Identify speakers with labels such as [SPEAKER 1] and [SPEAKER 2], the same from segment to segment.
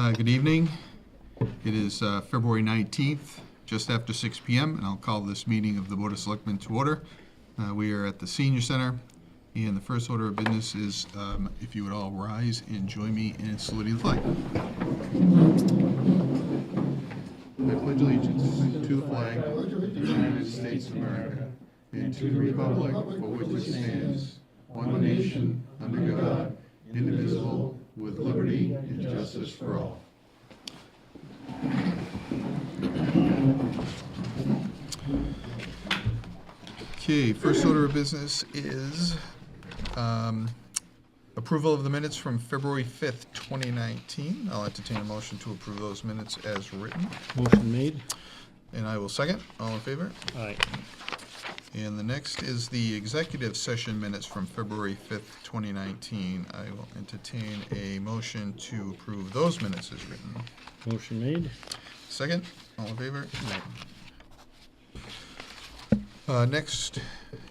[SPEAKER 1] Good evening. It is February 19th, just after 6 p.m., and I'll call this meeting of the Board of Selectmen to order. We are at the Senior Center, and the first order of business is if you would all rise and join me in saluting the flag. I pledge allegiance to the flag of the United States of America and to the republic for which it stands, one nation, under God, indivisible, with liberty and justice for all. Okay, first order of business is approval of the minutes from February 5th, 2019. I'll entertain a motion to approve those minutes as written.
[SPEAKER 2] Motion made.
[SPEAKER 1] And I will second. All in favor?
[SPEAKER 2] Aye.
[SPEAKER 1] And the next is the executive session minutes from February 5th, 2019. I will entertain a motion to approve those minutes as written.
[SPEAKER 2] Motion made.
[SPEAKER 1] Second, all in favor? Next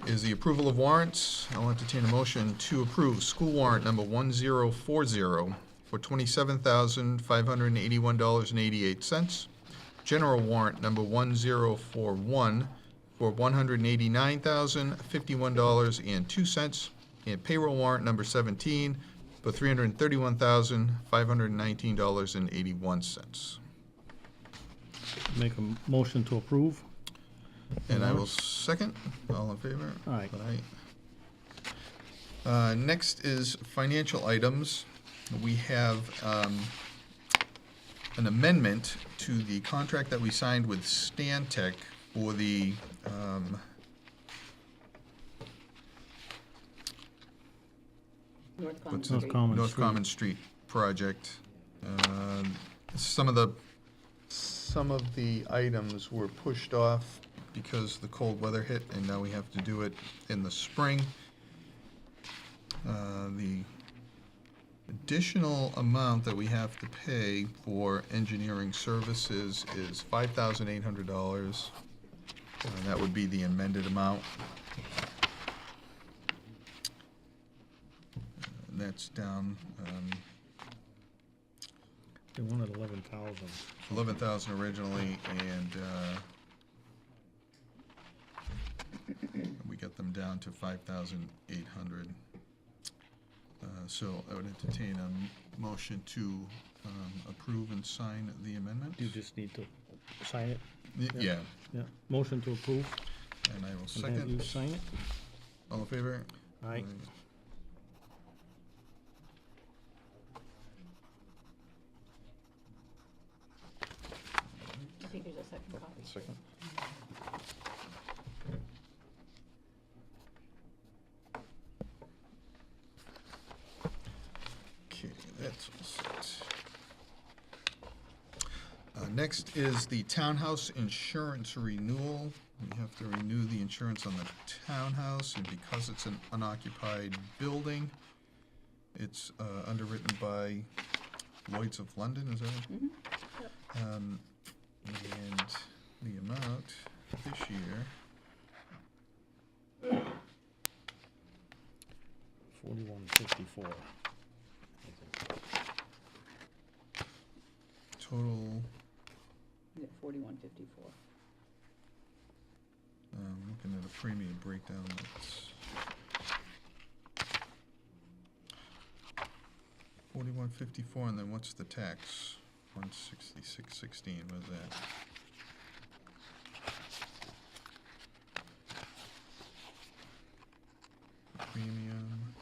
[SPEAKER 1] is the approval of warrants. I'll entertain a motion to approve school warrant number 1040 for $27,581.88. General warrant number 1041 for $189,051.02, and payroll warrant number 17 for $331,519.81.
[SPEAKER 2] Make a motion to approve.
[SPEAKER 1] And I will second. All in favor?
[SPEAKER 2] Aye.
[SPEAKER 1] Aye. Next is financial items. We have an amendment to the contract that we signed with Stantec for the North Common Street project. Some of the items were pushed off because the cold weather hit, and now we have to do it in the spring. The additional amount that we have to pay for engineering services is $5,800. That would be the amended amount. And that's down
[SPEAKER 2] They wanted 11,000.
[SPEAKER 1] 11,000 originally, and we got them down to 5,800. So I would entertain a motion to approve and sign the amendment.
[SPEAKER 2] You just need to sign it.
[SPEAKER 1] Yeah.
[SPEAKER 2] Yeah. Motion to approve.
[SPEAKER 1] And I will
[SPEAKER 2] And have
[SPEAKER 1] second.
[SPEAKER 2] you sign it.
[SPEAKER 1] All in favor?
[SPEAKER 2] Aye.
[SPEAKER 3] I think there's a second copy.
[SPEAKER 1] Second. Okay, that's all set. Next is the Townhouse insurance renewal. We have to renew the insurance on the townhouse, and because it's an unoccupied building, it's underwritten by Lloyd's of London, is that it?
[SPEAKER 3] Mm-hmm. Yep.
[SPEAKER 1] And the amount this year,
[SPEAKER 2] 4154.
[SPEAKER 1] total,
[SPEAKER 3] Yeah, 4154.
[SPEAKER 1] looking at a premium breakdown, that's 4154, and then what's the tax? 166.16, what is that? Premium,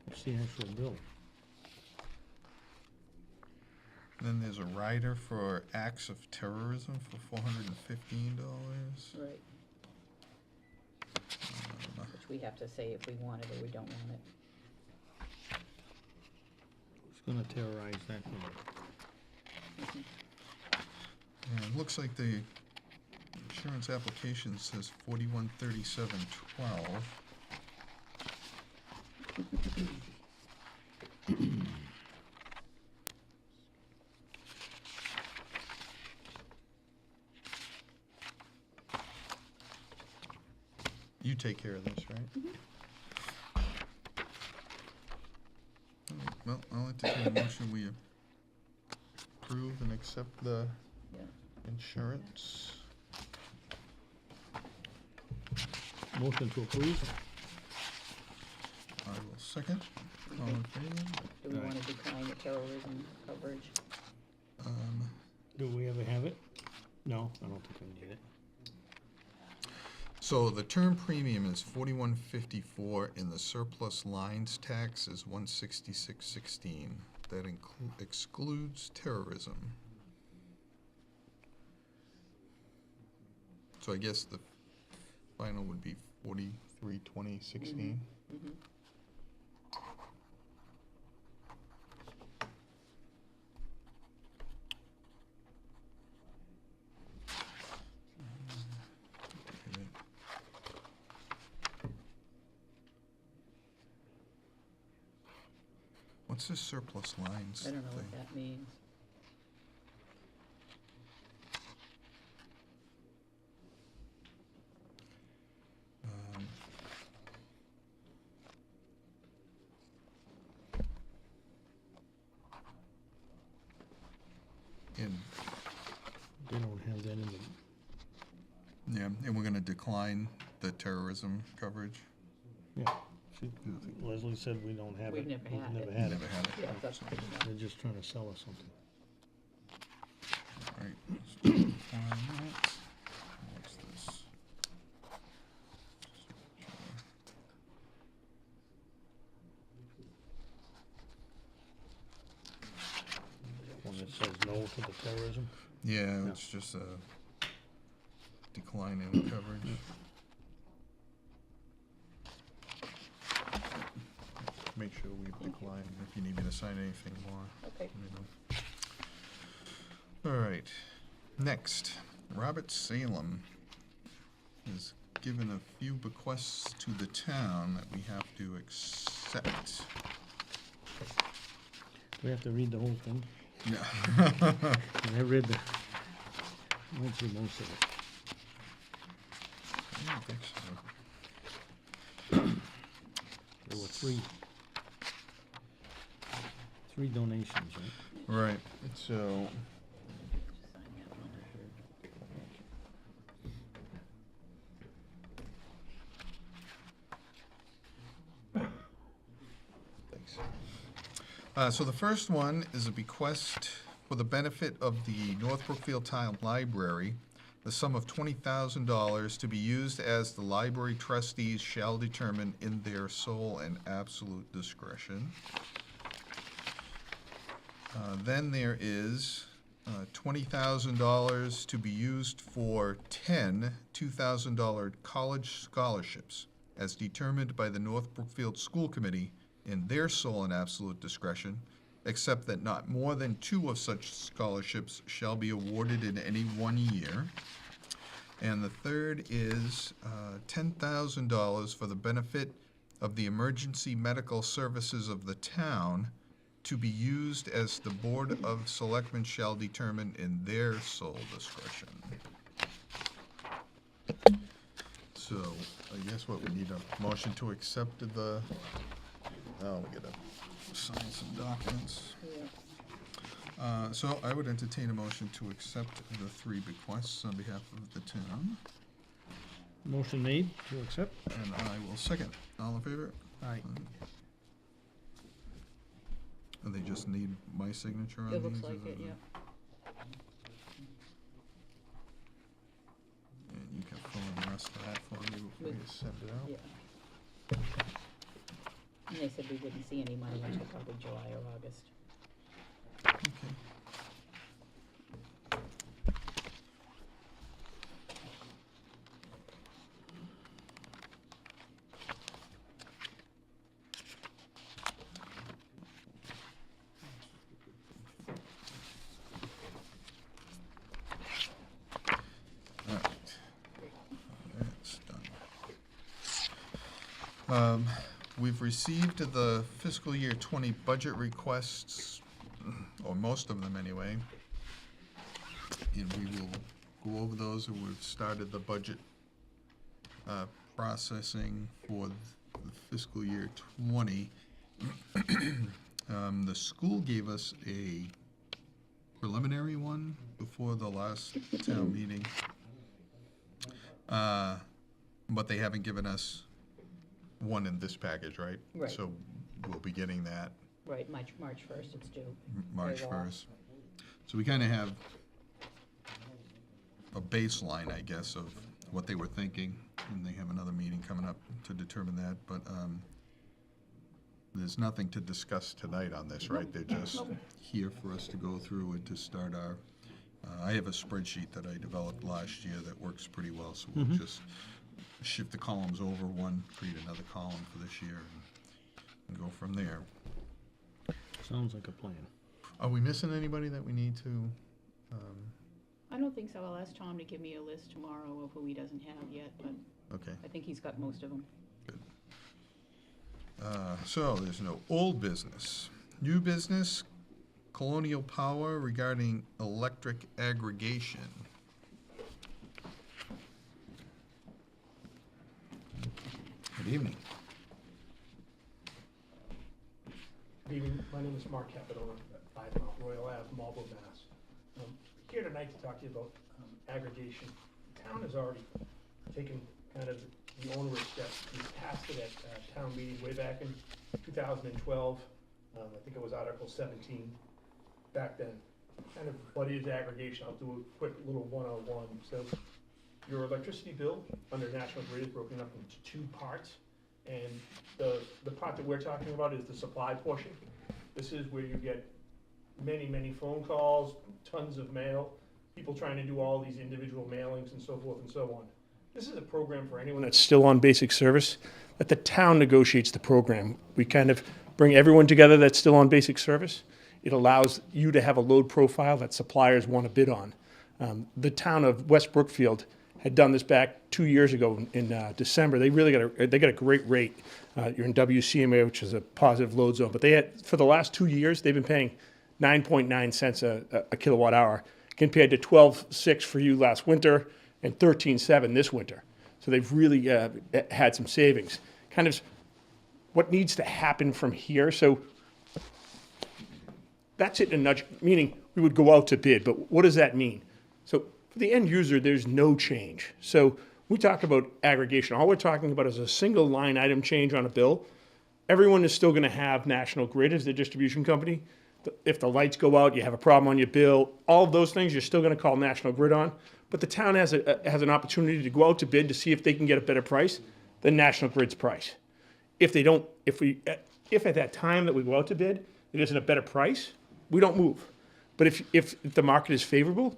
[SPEAKER 2] What's the actual bill?
[SPEAKER 1] then there's a rider for acts of terrorism for $415.
[SPEAKER 3] Right. Which we have to say if we want it or we don't want it.
[SPEAKER 2] Who's gonna terrorize that number?
[SPEAKER 1] And it looks like the insurance application says 4137.12. You take care of this, right?
[SPEAKER 3] Mm-hmm.
[SPEAKER 1] well, I'll entertain a motion, we approve and accept the
[SPEAKER 3] Yeah.
[SPEAKER 1] insurance.
[SPEAKER 2] Motion to approve?
[SPEAKER 1] I will second. All in favor?
[SPEAKER 3] Do we
[SPEAKER 2] Aye.
[SPEAKER 3] wanna decline the terrorism coverage?
[SPEAKER 2] Do we ever have it? No, I don't think we need it.
[SPEAKER 1] So the term premium is $41.54, and the surplus lines tax is $166.16. That excludes terrorism. So I guess the final would be $43.20.16.
[SPEAKER 3] Mm-hmm.
[SPEAKER 1] What's this surplus lines
[SPEAKER 3] I don't know what
[SPEAKER 1] thing?
[SPEAKER 3] that means.
[SPEAKER 1] Um, And,
[SPEAKER 2] They don't have that in the,
[SPEAKER 1] yeah, and we're gonna decline the terrorism coverage.
[SPEAKER 2] yeah. Leslie said we don't have it.
[SPEAKER 3] We've never had it.
[SPEAKER 2] Never had it.
[SPEAKER 1] Never had it.
[SPEAKER 3] Yeah, that's good to know.
[SPEAKER 2] They're just trying to sell us something.
[SPEAKER 1] All right, let's decline that. What's this?
[SPEAKER 2] One that says no to the terrorism.
[SPEAKER 1] Yeah,
[SPEAKER 2] Yeah.
[SPEAKER 1] it's just a decline in coverage. Make sure we've declined, if you need me to sign anything more.
[SPEAKER 3] Okay.
[SPEAKER 1] let me know. All right, next, Robert Salem has given a few bequests to the town that we have to accept.
[SPEAKER 2] We have to read the whole thing.
[SPEAKER 1] Yeah.
[SPEAKER 2] I read the, I went through most of it.
[SPEAKER 1] I don't think so.
[SPEAKER 2] There were three donations, right?
[SPEAKER 1] Right, so,
[SPEAKER 3] Just sign that one.
[SPEAKER 1] thanks. So the first one is a bequest for the benefit of the North Brookfield Town Library, the sum of $20,000 to be used as the library trustees shall determine in their sole and absolute discretion. Then there is $20,000 to be used for 10 $2,000 college scholarships as determined by the North Brookfield School Committee in their sole and absolute discretion, except that not more than 2 of such scholarships shall be awarded in any 1 year. And the third is $10,000 for the benefit of the emergency medical services of the town to be used as the Board of Selectmen shall determine in their sole discretion. So, I guess what we need a motion to accept the, oh, we gotta sign some documents.
[SPEAKER 3] Yeah.
[SPEAKER 1] So I would entertain a motion to accept the 3 bequests on behalf of the town,
[SPEAKER 2] Motion made to accept?
[SPEAKER 1] and I will second. All in favor?
[SPEAKER 2] Aye.
[SPEAKER 1] And they just need my signature on these?
[SPEAKER 3] It looks
[SPEAKER 1] or
[SPEAKER 3] like it,
[SPEAKER 1] the-
[SPEAKER 3] yeah.
[SPEAKER 1] And you can fill in the rest of that for me before you send it out?
[SPEAKER 3] Yeah. And they said we wouldn't see any money until probably July or August.
[SPEAKER 1] Okay. All right. That's done. We've received the fiscal year 20 budget requests, or most of them anyway. And we will go over those, and we've started the budget processing for the fiscal year 20. The school gave us a preliminary one before the last town meeting. But they haven't given us one in this package, right?
[SPEAKER 3] Right.
[SPEAKER 1] So we'll be getting that
[SPEAKER 3] Right, March 1st it's due.
[SPEAKER 1] March
[SPEAKER 3] Very well.
[SPEAKER 1] 1st. So we kind of have a baseline, I guess, of what they were thinking, and they have another meeting coming up to determine that, but there's nothing to discuss tonight on this, right? They're just here for us to go through and to start our, I have a spreadsheet that I developed last year that works pretty well, so we'll just shift the columns over one, create another column for this year, and go from there.
[SPEAKER 2] Sounds like a plan.
[SPEAKER 1] Are we missing anybody that we need to?
[SPEAKER 3] I don't think so. I'll ask Tom to give me a list tomorrow of who he doesn't have yet, but
[SPEAKER 1] Okay.
[SPEAKER 3] I think he's got most of them.
[SPEAKER 1] So there's no old business. New business, Colonial Power regarding electric aggregation. Good evening.
[SPEAKER 4] Good evening, my name is Mark Capitone at 5 Mount Royal Ave, Marlborough, Mass. Here tonight to talk to you about aggregation. The town has already taken kind of the onerous steps. We passed it at town meeting way back in 2012. I think it was Article 17 back then. Kind of what is aggregation? I'll do a quick little 101. So your electricity bill under National Grid is broken up into two parts. And the part that we're talking about is the supply portion. This is where you get many, many phone calls, tons of mail, people trying to do all these individual mailings and so forth and so on. This is a program for anyone that's still on basic service, that the town negotiates the program. We kind of bring everyone together that's still on basic service. It allows you to have a load profile that suppliers want to bid on. The town of West Brookfield had done this back 2 years ago in December. They really got a great rate. You're in WCMA, which is a positive load zone, but they had, for the last 2 years, they've been paying 9.9 cents a kilowatt hour, compared to 12.6 for you last winter and 13.7 this winter. So they've really had some savings. Kind of what needs to happen from here. So that's it in a nutshell, meaning we would go out to bid, but what does that mean? So for the end user, there's no change. So we talk about aggregation. All we're talking about is a single line item change on a bill. Everyone is still going to have National Grid as the distribution company. If the lights go out, you have a problem on your bill, all of those things, you're still going to call National Grid on. But the town has an opportunity to go out to bid to see if they can get a better price than National Grid's price. If they don't, if at that time that we go out to bid, it isn't a better price, we don't move. But if the market is favorable,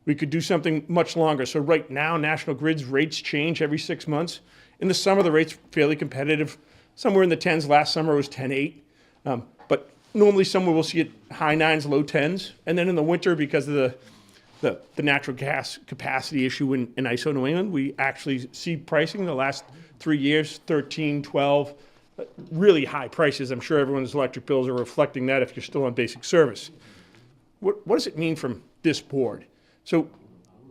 [SPEAKER 4] we could do something much longer. So right now, National Grid's rates change every 6 months. In the summer, the rate's fairly competitive, somewhere in the 10s. Last summer it was 10.8. But normally somewhere we'll see it high 9s, low 10s. And then in the winter, because of the natural gas capacity issue in ISO New England, we actually see pricing the last 3 years, 13, 12, really high prices. I'm sure everyone's electric bills are reflecting that if you're still on basic service. What does it mean from this board? So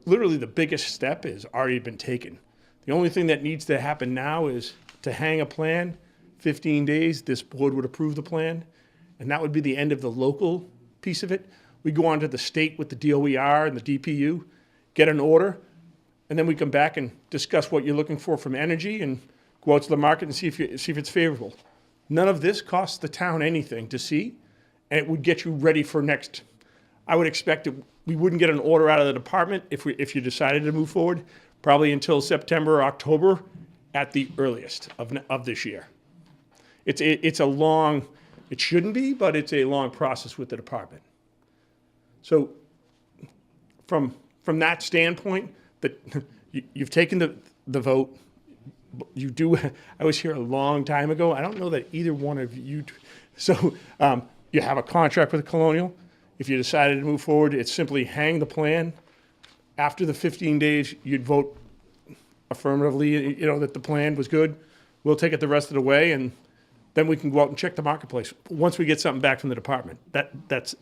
[SPEAKER 4] literally the biggest step has already been taken. The only thing that needs to happen now is to hang a plan, 15 days, this board would approve the plan, and that would be the end of the local piece of it. We go on to the state with the DOER and the DPU, get an order, and then we come back and discuss what you're looking for from energy and go out to the market and see if it's favorable. None of this costs the town anything to see, and it would get you ready for next. I would expect that we wouldn't get an order out of the department if you decided to move forward, probably until September or October at the earliest of this year. It's a long, it shouldn't be, but it's a long process with the department. So from that standpoint, that you've taken the vote. You do. I was here a long time ago. I don't know that either one of you. So you have a contract with Colonial. If you decided to move forward, it's simply hang the plan. After the 15 days, you'd vote affirmatively, that the plan was good. We'll take it the rest of the way, and then we can go out and check the marketplace once we get something back from the department. That's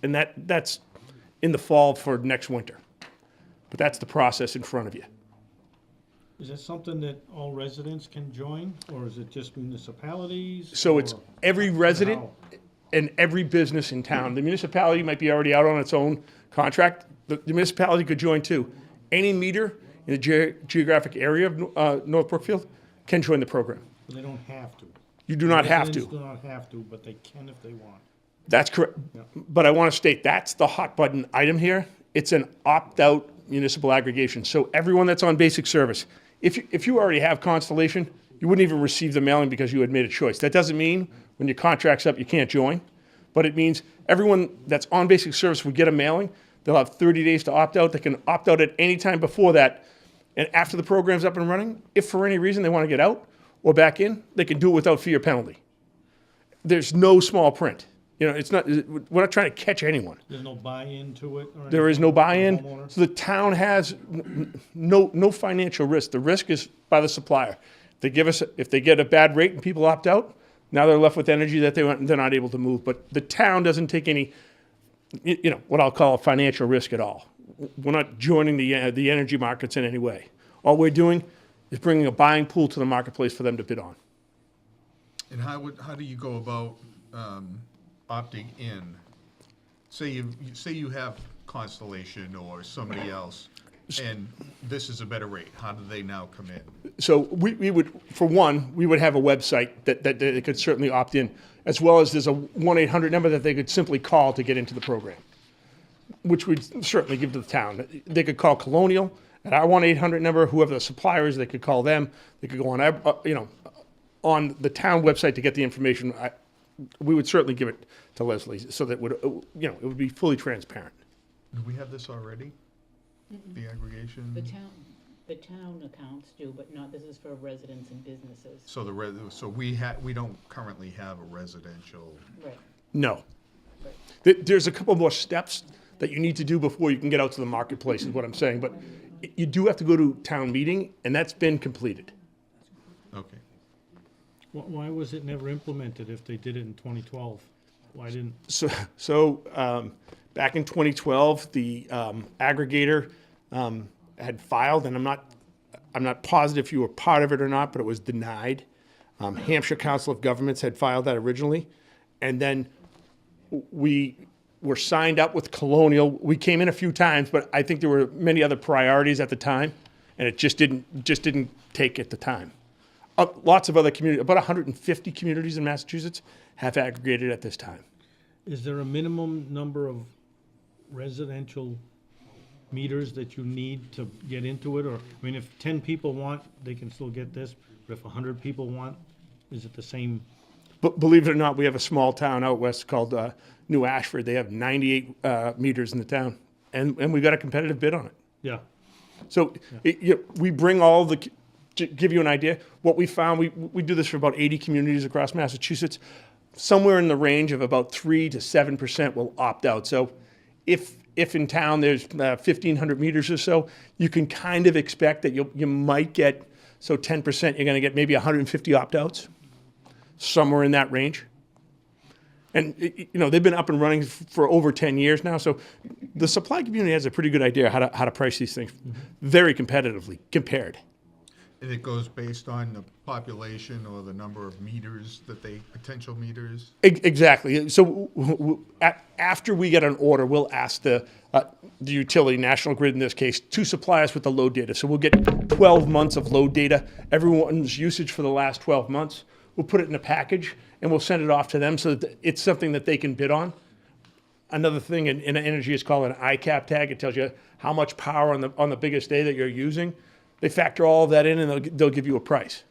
[SPEAKER 4] in the fall for next winter. But that's the process in front of you.
[SPEAKER 2] Is that something that all residents can join, or is it just municipalities?
[SPEAKER 4] So it's every resident. and every business in town. The municipality might be already out on its own contract. The municipality could join too. Any meter in the geographic area of North Brookfield can join the program.
[SPEAKER 2] They don't have to.
[SPEAKER 4] You do not have
[SPEAKER 2] Residents
[SPEAKER 4] to.
[SPEAKER 2] do not have to, but they can if they want.
[SPEAKER 4] That's correct. But I want to state that's the hot button item here. It's an opt-out municipal aggregation. So everyone that's on basic service, if you already have Constellation, you wouldn't even receive the mailing because you had made a choice. That doesn't mean when your contract's up you can't join, but it means everyone that's on basic service would get a mailing. They'll have 30 days to opt out. They can opt out at any time before that. And after the program's up and running, if for any reason they want to get out or back in, they can do it without fee or penalty. There's no small print. You know, it's not. We're not trying to catch anyone.
[SPEAKER 2] There's no buy-in to it? Or
[SPEAKER 4] There is no
[SPEAKER 2] anything from the
[SPEAKER 4] buy-in,
[SPEAKER 2] homeowner?
[SPEAKER 4] so the town has no financial risk. The risk is by the supplier. If they get a bad rate and people opt out, now they're left with energy that they're not able to move. But the town doesn't take any, what I'll call a financial risk at all. We're not joining the energy markets in any way. All we're doing is bringing a buying pool to the marketplace for them to bid on.
[SPEAKER 1] And how do you go about opting in? Say you have Constellation or somebody else, and this is a better rate. How do they now come in?
[SPEAKER 4] So we would, for one, we would have a website that they could certainly opt in, as well as there's a 1-800 number that they could simply call to get into the program, which we'd certainly give to the town. They could call Colonial at our 1-800 number, whoever the supplier is, they could call them. They could go on, on the town website to get the information. We would certainly give it to Leslie so that it would be fully transparent.
[SPEAKER 1] Do we have this already? The aggregation?
[SPEAKER 3] The town accounts do, but not, this is for residents and businesses.
[SPEAKER 1] So we don't currently have a residential.
[SPEAKER 3] Right,
[SPEAKER 4] No.
[SPEAKER 3] right.
[SPEAKER 4] There's a couple more steps that you need to do before you can get out to the marketplace, is what I'm saying. But you do have to go to town meeting, and that's been completed.
[SPEAKER 1] Okay.
[SPEAKER 2] Why was it never implemented if they did it in 2012? Why didn't?
[SPEAKER 4] So back in 2012, the aggregator had filed, and I'm not positive if you were part of it or not, but it was denied. Hampshire Council of Governments had filed that originally, and then we were signed up with Colonial. We came in a few times, but I think there were many other priorities at the time, and it just didn't take at the time. Lots of other communities, about 150 communities in Massachusetts have aggregated at this time.
[SPEAKER 2] Is there a minimum number of residential meters that you need to get into it? Or, I mean, if 10 people want, they can still get this, but if 100 people want, is it the same?
[SPEAKER 4] But believe it or not, we have a small town out west called New Ashford. They have 98 meters in the town, and we got a competitive bid on it.
[SPEAKER 2] Yeah.
[SPEAKER 4] So we bring all the, to give you an idea, what we found, we do this for about 80 communities across Massachusetts. Somewhere in the range of about 3 to 7% will opt out. So if in town there's 1,500 meters or so, you can kind of expect that you might get, so 10%, you're going to get maybe 150 opt-outs, somewhere in that range. And they've been up and running for over 10 years now, so the supply community has a pretty good idea how to price these things very competitively compared.
[SPEAKER 1] And it goes based on the population or the number of meters potential meters?
[SPEAKER 4] Exactly. So after we get an order, we'll ask the utility, National Grid in this case, to supply us with the load data. So we'll get 12 months of load data, everyone's usage for the last 12 months. We'll put it in a package, and we'll send it off to them so that it's something that they can bid on. Another thing in energy is called an ICAP tag. It tells you how much power on the biggest day that you're using. They factor all of that in, and they'll give you a price.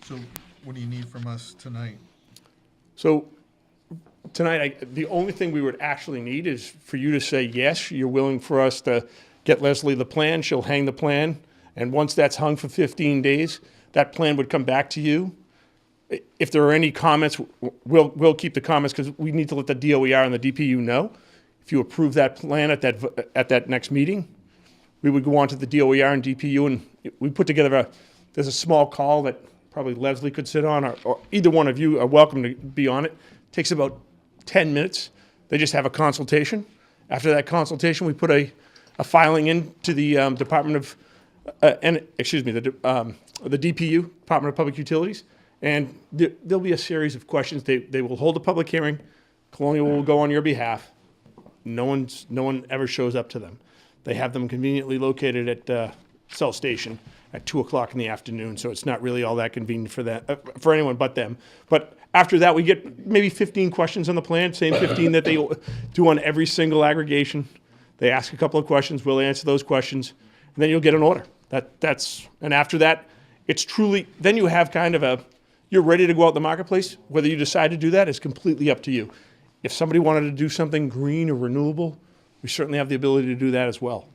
[SPEAKER 1] So what do you need from us tonight?
[SPEAKER 4] So tonight, the only thing we would actually need is for you to say, yes, you're willing for us to get Leslie the plan. She'll hang the plan. And once that's hung for 15 days, that plan would come back to you. If there are any comments, we'll keep the comments because we need to let the DOER and the DPU know. If you approve that plan at that next meeting, we would go on to the DOER and DPU, and we put together there's a small call that probably Leslie could sit on, or either one of you are welcome to be on it. It takes about 10 minutes. They just have a consultation. After that consultation, we put a filing into the Department of, the the DPU, Department of Public Utilities, and there'll be a series of questions. They will hold a public hearing. Colonial will go on your behalf. No one ever shows up to them. They have them conveniently located at Cell Station at 2:00 in the afternoon, so it's not really all that convenient for that for anyone but them. But after that, we get maybe 15 questions on the plan, same 15 that they do on every single aggregation. They ask a couple of questions, we'll answer those questions, and then you'll get an order. And after that, it's truly, then you have kind of you're ready to go out in the marketplace. Whether you decide to do that is completely up to you. If somebody wanted to do something green or renewable, we certainly have the ability to do that as well.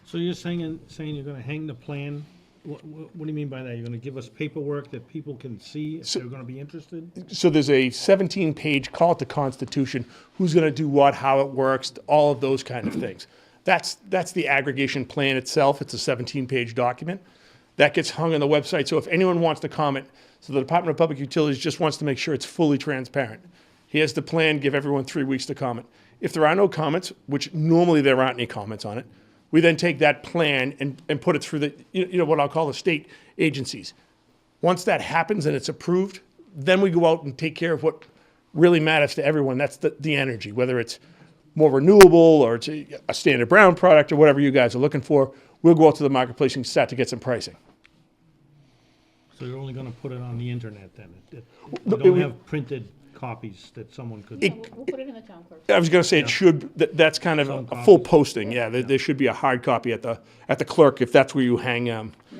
[SPEAKER 2] So you're saying you're gonna hang the plan? What do you mean by that? You're gonna give us paperwork that people can see if they're gonna be interested?
[SPEAKER 4] So there's a 17-page, call it the Constitution, who's going to do what, how it works, all of those kind of things. That's the aggregation plan itself. It's a 17-page document. That gets hung on the website. So if anyone wants to comment, so the Department of Public Utilities just wants to make sure it's fully transparent. Here's the plan, give everyone 3 weeks to comment. If there are no comments, which normally there aren't any comments on it, we then take that plan and put it through the, what I'll call the state agencies. Once that happens and it's approved, then we go out and take care of what really matters to everyone. That's the energy, whether it's more renewable or it's a standard brown product or whatever you guys are looking for. We'll go out to the marketplace and start to get some pricing.
[SPEAKER 2] So you're only gonna put it on the internet then? You
[SPEAKER 4] No,
[SPEAKER 2] don't have printed copies that someone could?
[SPEAKER 3] Yeah, we'll put it in the town clerk.
[SPEAKER 4] I was going to say it should. That's kind of
[SPEAKER 2] Some
[SPEAKER 4] a full
[SPEAKER 2] copies.
[SPEAKER 4] posting. Yeah, there should be a hard copy at the clerk if that's where you hang.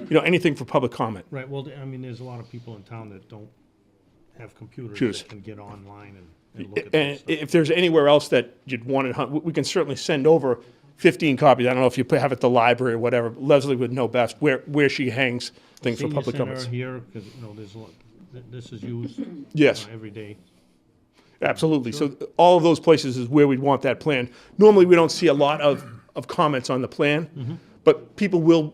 [SPEAKER 4] Anything for public comment.
[SPEAKER 2] Right, well, I mean, there's a lot of people in town that don't have computers
[SPEAKER 4] Choose.
[SPEAKER 2] that can get online and look at
[SPEAKER 4] And
[SPEAKER 2] this stuff.
[SPEAKER 4] if there's anywhere else that you'd want it, we can certainly send over 15 copies. I don't know if you have it at the library or whatever. Leslie would know best where she hangs things for
[SPEAKER 2] Senior
[SPEAKER 4] public
[SPEAKER 2] center
[SPEAKER 4] comments.
[SPEAKER 2] here, because, there's a lot, this is used
[SPEAKER 4] Yes.
[SPEAKER 2] every day.
[SPEAKER 4] Absolutely. So all of those places is where we'd want that plan. Normally, we don't see a lot of comments on the plan, but people will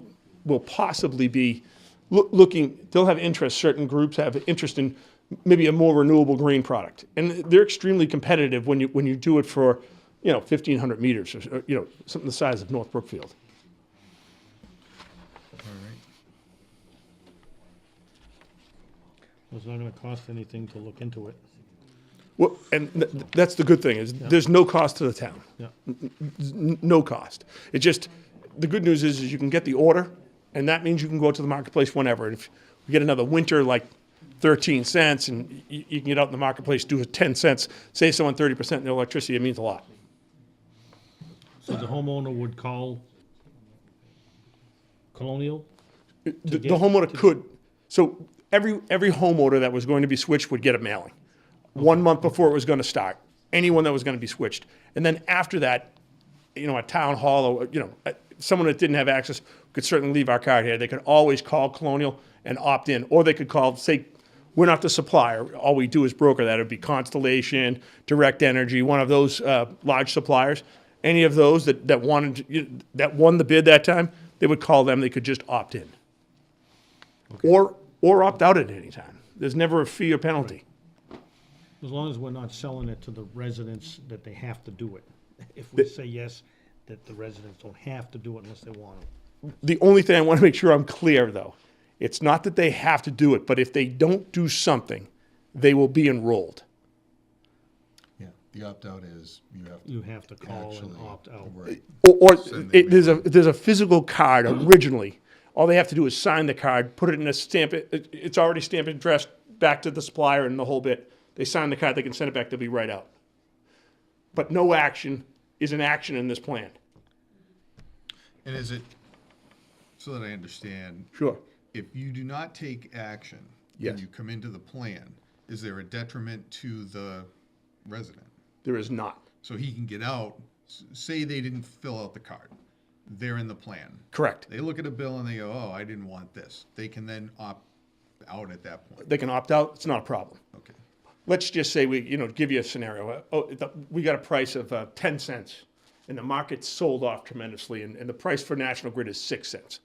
[SPEAKER 4] possibly be looking, they'll have interest, certain groups have interest in maybe a more renewable green product. And they're extremely competitive when you do it for, 1,500 meters, or, something the size of North Brookfield.
[SPEAKER 1] All right.
[SPEAKER 2] It's not gonna cost anything to look into it.
[SPEAKER 4] Well, and that's the good thing is there's no cost to the town.
[SPEAKER 2] Yeah.
[SPEAKER 4] No cost. It just, the good news is you can get the order, and that means you can go out to the marketplace whenever. And if we get another winter like 13 cents, and you can get out in the marketplace, do it 10 cents, save someone 30% in their electricity, it means a lot.
[SPEAKER 2] So the homeowner would call Colonial?
[SPEAKER 4] The
[SPEAKER 2] get-
[SPEAKER 4] homeowner could, so every homeowner that was going to be switched would get a mailing. 1 month before it was going to start, anyone that was going to be switched. And then after that, at town hall or, someone that didn't have access could certainly leave our card here. They could always call Colonial and opt in, or they could call, say, we're not the supplier. All we do is broker that. It would be Constellation, Direct Energy, one of those large suppliers. Any of those that won the bid that time, they would call them. They could just opt in, or opt out at any time. There's never a fee or penalty.
[SPEAKER 2] As long as we're not selling it to the residents that they have to do it. If we say yes, that the residents don't have to do it unless they want to.
[SPEAKER 4] The only thing I want to make sure I'm clear, though, it's not that they have to do it, but if they don't do something, they will be enrolled.
[SPEAKER 1] Yeah, the opt-out is
[SPEAKER 2] You have to call and
[SPEAKER 1] actually,
[SPEAKER 2] opt out.
[SPEAKER 1] right.
[SPEAKER 4] Or
[SPEAKER 1] Send them
[SPEAKER 4] there's a physical card originally. All they have to do is sign the card, put it in a stamp. It's already stamped and addressed back to the supplier and the whole bit. They sign the card, they can send it back, they'll be right out. But no action is an action in this plan.
[SPEAKER 1] And is it, so that I understand,
[SPEAKER 4] Sure.
[SPEAKER 1] if you do not take action
[SPEAKER 4] Yes.
[SPEAKER 1] and you come into the plan, is there a detriment to the resident?
[SPEAKER 4] There is not.
[SPEAKER 1] So he can get out, say they didn't fill out the card. They're in the plan.
[SPEAKER 4] Correct.
[SPEAKER 1] They look at a bill and they go, oh, I didn't want this. They can then opt out at that point.
[SPEAKER 4] They can opt out, it's not a problem.
[SPEAKER 1] Okay.
[SPEAKER 4] Let's just say give you a scenario. We got a price of 10 cents, and the market sold off tremendously, and the price for National Grid is 6 cents.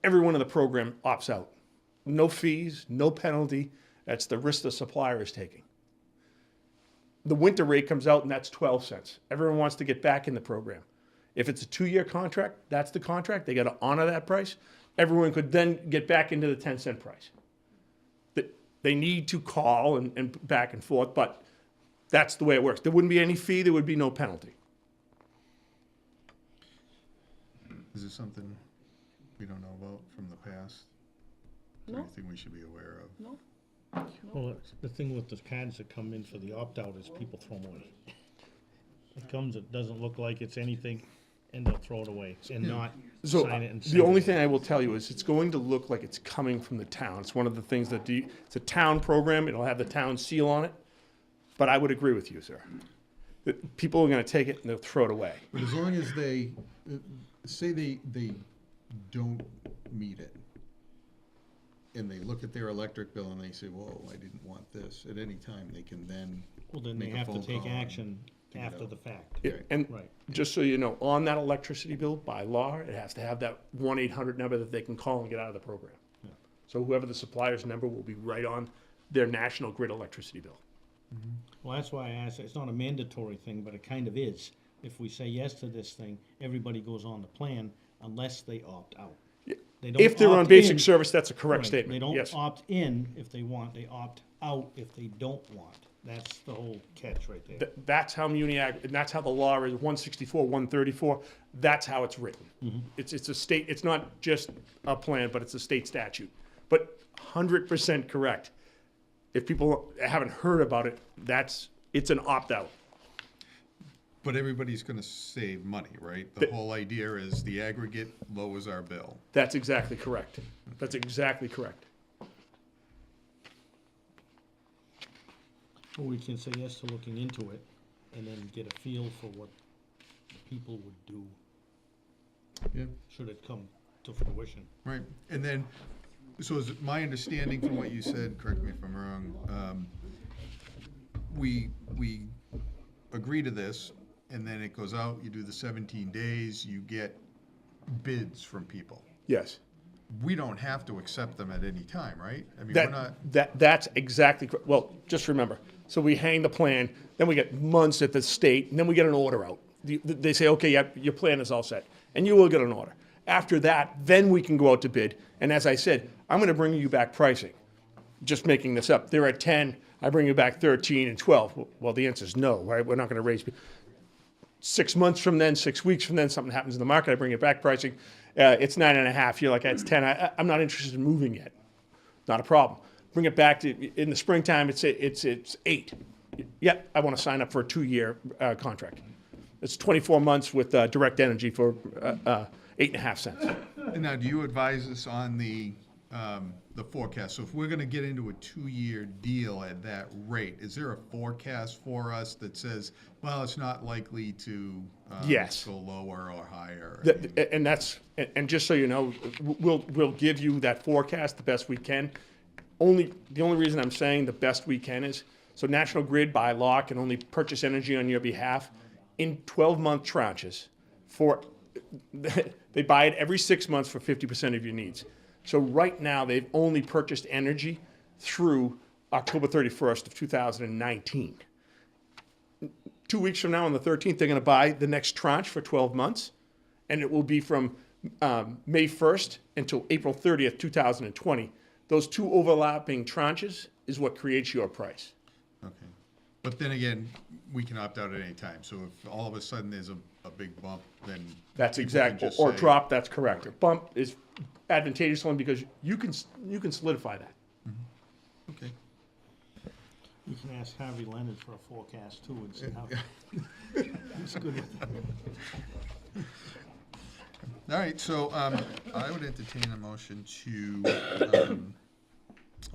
[SPEAKER 4] Everyone in the program opts out. No fees, no penalty. That's the risk the supplier is taking. The winter rate comes out, and that's 12 cents. Everyone wants to get back in the program. If it's a 2-year contract, that's the contract. They got to honor that price. everyone could then get back into the 10-cent price. They need to call and back and forth, but that's the way it works. There wouldn't be any fee, there would be no penalty.
[SPEAKER 1] Is this something we don't know about from the past? Is there
[SPEAKER 3] No.
[SPEAKER 1] anything we should be aware of?
[SPEAKER 3] No,
[SPEAKER 2] Well, the thing with the cards that come in for the opt-out is people throw them away. It comes, it doesn't look like it's anything, and they'll throw it away and not
[SPEAKER 4] So
[SPEAKER 2] sign it and
[SPEAKER 4] the
[SPEAKER 2] send
[SPEAKER 4] only
[SPEAKER 2] it.
[SPEAKER 4] thing I will tell you is it's going to look like it's coming from the town. It's one of the things that it's a town program. It'll have the town seal on it. But I would agree with you, sir. That people are going to take it and they'll throw it away.
[SPEAKER 1] But as long as they, say they don't meet it, and they look at their electric bill and they say, whoa, I didn't want this, at any time, they can then
[SPEAKER 2] Well, then they
[SPEAKER 1] make a
[SPEAKER 2] have to
[SPEAKER 1] phone
[SPEAKER 2] take
[SPEAKER 1] call and
[SPEAKER 2] action
[SPEAKER 1] figure it
[SPEAKER 2] after
[SPEAKER 1] out.
[SPEAKER 2] the fact.
[SPEAKER 4] Yeah, and
[SPEAKER 2] Right.
[SPEAKER 4] just so you know, on that electricity bill, by law, it has to have that 1-800 number that they can call and get out of the program.
[SPEAKER 2] Yeah.
[SPEAKER 4] So whoever the supplier's number will be right on their national grid electricity bill.
[SPEAKER 2] Well, that's why I asked, it's not a mandatory thing, but it kind of is. If we say yes to this thing, everybody goes on the plan unless they opt out. They don't
[SPEAKER 4] If they're on
[SPEAKER 2] opt
[SPEAKER 4] basic
[SPEAKER 2] in-
[SPEAKER 4] service, that's a correct
[SPEAKER 2] Right,
[SPEAKER 4] statement.
[SPEAKER 2] They don't
[SPEAKER 4] Yes.
[SPEAKER 2] opt in if they want, they opt out if they don't want. That's the whole catch right there.
[SPEAKER 4] That's how and that's how the law is, 164, 134, that's how it's written. It's a state, it's not just a plan, but it's a state statute. But 100% correct. If people haven't heard about it, it's an opt-out.
[SPEAKER 1] But everybody's gonna save money, right? The whole idea is the aggregate lowers our bill.
[SPEAKER 4] That's exactly correct. That's exactly correct.
[SPEAKER 2] Or we can say yes to looking into it and then get a feel for what people would do
[SPEAKER 1] Yeah.
[SPEAKER 2] should it come to fruition.
[SPEAKER 1] Right, and then, so is it my understanding from what you said, correct me if I'm wrong, we agree to this, and then it goes out, you do the 17 days, you get bids from people.
[SPEAKER 4] Yes.
[SPEAKER 1] We don't have to accept them at any time, right? I mean, we're not,
[SPEAKER 4] That's exactly, well, just remember, so we hang the plan, then we get months at the state, and then we get an order out. They say, okay, yeah, your plan is all set, and you will get an order. After that, then we can go out to bid, and as I said, I'm gonna bring you back pricing. Just making this up. They're at 10, I bring you back 13 and 12. Well, the answer is no, right? We're not gonna raise. 6 months from then, 6 weeks from then, something happens in the market, I bring it back pricing. It's 9.5, you're like, it's 10, I'm not interested in moving yet. Not a problem. Bring it back to, in the springtime, it's 8. Yep, I want to sign up for a 2-year contract. It's 24 months with direct energy for 8.5 cents.
[SPEAKER 1] and now, do you advise us on the forecast? So if we're gonna get into a 2-year deal at that rate, is there a forecast for us that says, well, it's not likely to
[SPEAKER 4] Yes.
[SPEAKER 1] go lower or higher?
[SPEAKER 4] And just so you know, we'll give you that forecast the best we can. The only reason I'm saying the best we can is, so National Grid by law can only purchase energy on your behalf in 12-month tranches they buy it every 6 months for 50% of your needs. So right now, they've only purchased energy through October 31st of 2019. 2 weeks from now, on the 13th, they're going to buy the next tranche for 12 months, and it will be from May 1st until April 30th, 2020. Those two overlapping tranches is what creates your price.
[SPEAKER 1] Okay, but then again, we can opt out at any time, so if all of a sudden there's a big bump, then.
[SPEAKER 4] That's
[SPEAKER 1] people
[SPEAKER 4] exact,
[SPEAKER 1] can just
[SPEAKER 4] or
[SPEAKER 1] say-
[SPEAKER 4] drop, that's correct. A bump is advantageous only because you can solidify that.
[SPEAKER 1] Okay.
[SPEAKER 2] You can ask Harvey Leonard for a forecast too and see how. He's good with that.
[SPEAKER 1] All right, so, I would entertain a motion to,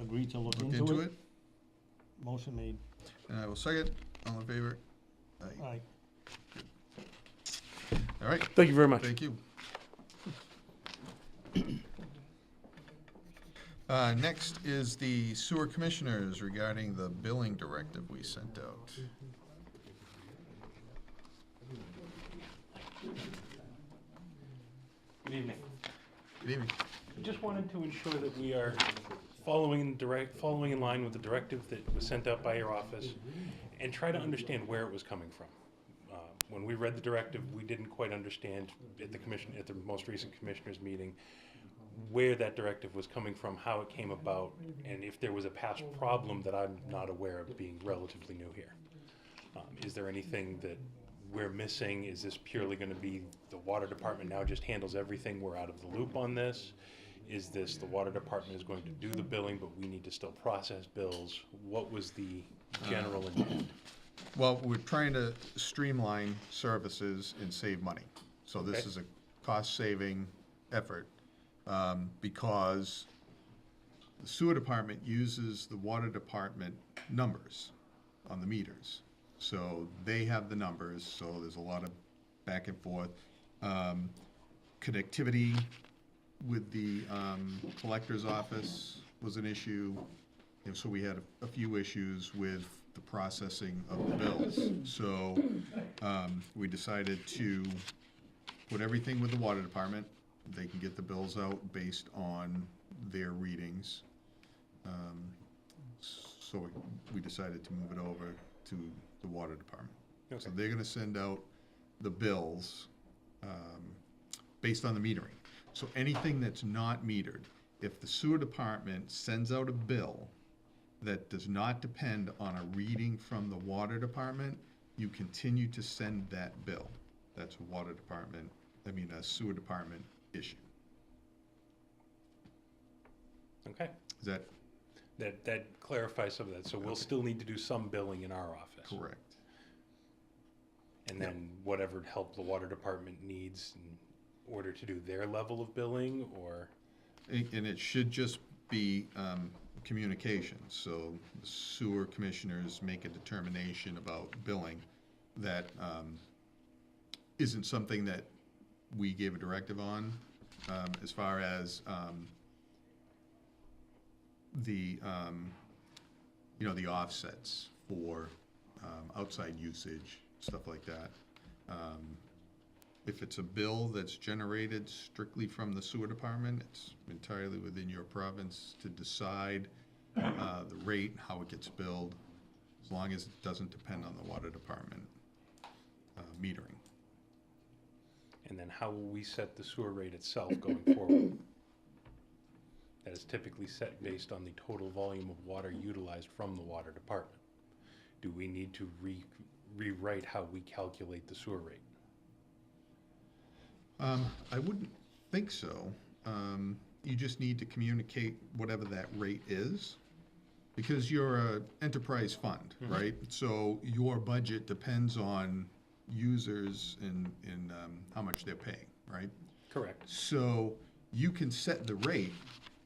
[SPEAKER 2] Agree to look
[SPEAKER 1] look
[SPEAKER 2] into
[SPEAKER 1] into
[SPEAKER 2] it.
[SPEAKER 1] it,
[SPEAKER 2] Motion made.
[SPEAKER 1] and I will second, all in favor? Aye.
[SPEAKER 2] Aye.
[SPEAKER 1] All right,
[SPEAKER 4] Thank you very much.
[SPEAKER 1] thank you. Next is the sewer commissioners regarding the billing directive we sent out.
[SPEAKER 5] Good evening.
[SPEAKER 1] Good evening.
[SPEAKER 5] I just wanted to ensure that we are following in line with the directive that was sent out by your office and try to understand where it was coming from. When we read the directive, we didn't quite understand at the most recent commissioners meeting where that directive was coming from, how it came about, and if there was a past problem that I'm not aware of being relatively new here. Is there anything that we're missing? Is this purely gonna be the water department now just handles everything, we're out of the loop on this? Is this the water department is going to do the billing, but we need to still process bills? What was the general intent?
[SPEAKER 1] Well, we're trying to streamline services and save money. So this
[SPEAKER 5] Okay.
[SPEAKER 1] is a cost-saving effort, because the sewer department uses the water department numbers on the meters. So they have the numbers, so there's a lot of back and forth. Connectivity with the collector's office was an issue, and so we had a few issues with the processing of the bills. So we decided to put everything with the water department. They can get the bills out based on their readings. So we decided to move it over to the water department. So
[SPEAKER 5] Okay.
[SPEAKER 1] they're gonna send out the bills based on the metering. So anything that's not metered, if the sewer department sends out a bill that does not depend on a reading from the water department, you continue to send that bill. That's a sewer department issue.
[SPEAKER 5] Okay,
[SPEAKER 1] Is that
[SPEAKER 5] that clarifies some of that, so we'll still need to do some billing in our office.
[SPEAKER 1] correct?
[SPEAKER 5] And then whatever help the water department needs in order to do their level of billing, or,
[SPEAKER 1] And it should just be communication, so the sewer commissioners make a determination about billing that isn't something that we gave a directive on, as far as the offsets for outside usage, stuff like that. If it's a bill that's generated strictly from the sewer department, it's entirely within your province to decide the rate, how it gets billed, as long as it doesn't depend on the water department metering.
[SPEAKER 5] and then how will we set the sewer rate itself going forward? That is typically set based on the total volume of water utilized from the water department. Do we need to rewrite how we calculate the sewer rate?
[SPEAKER 1] I wouldn't think so. You just need to communicate whatever that rate is, because you're a enterprise fund, right? So your budget depends on users and how much they're paying, right?
[SPEAKER 5] Correct.
[SPEAKER 1] So you can set the rate,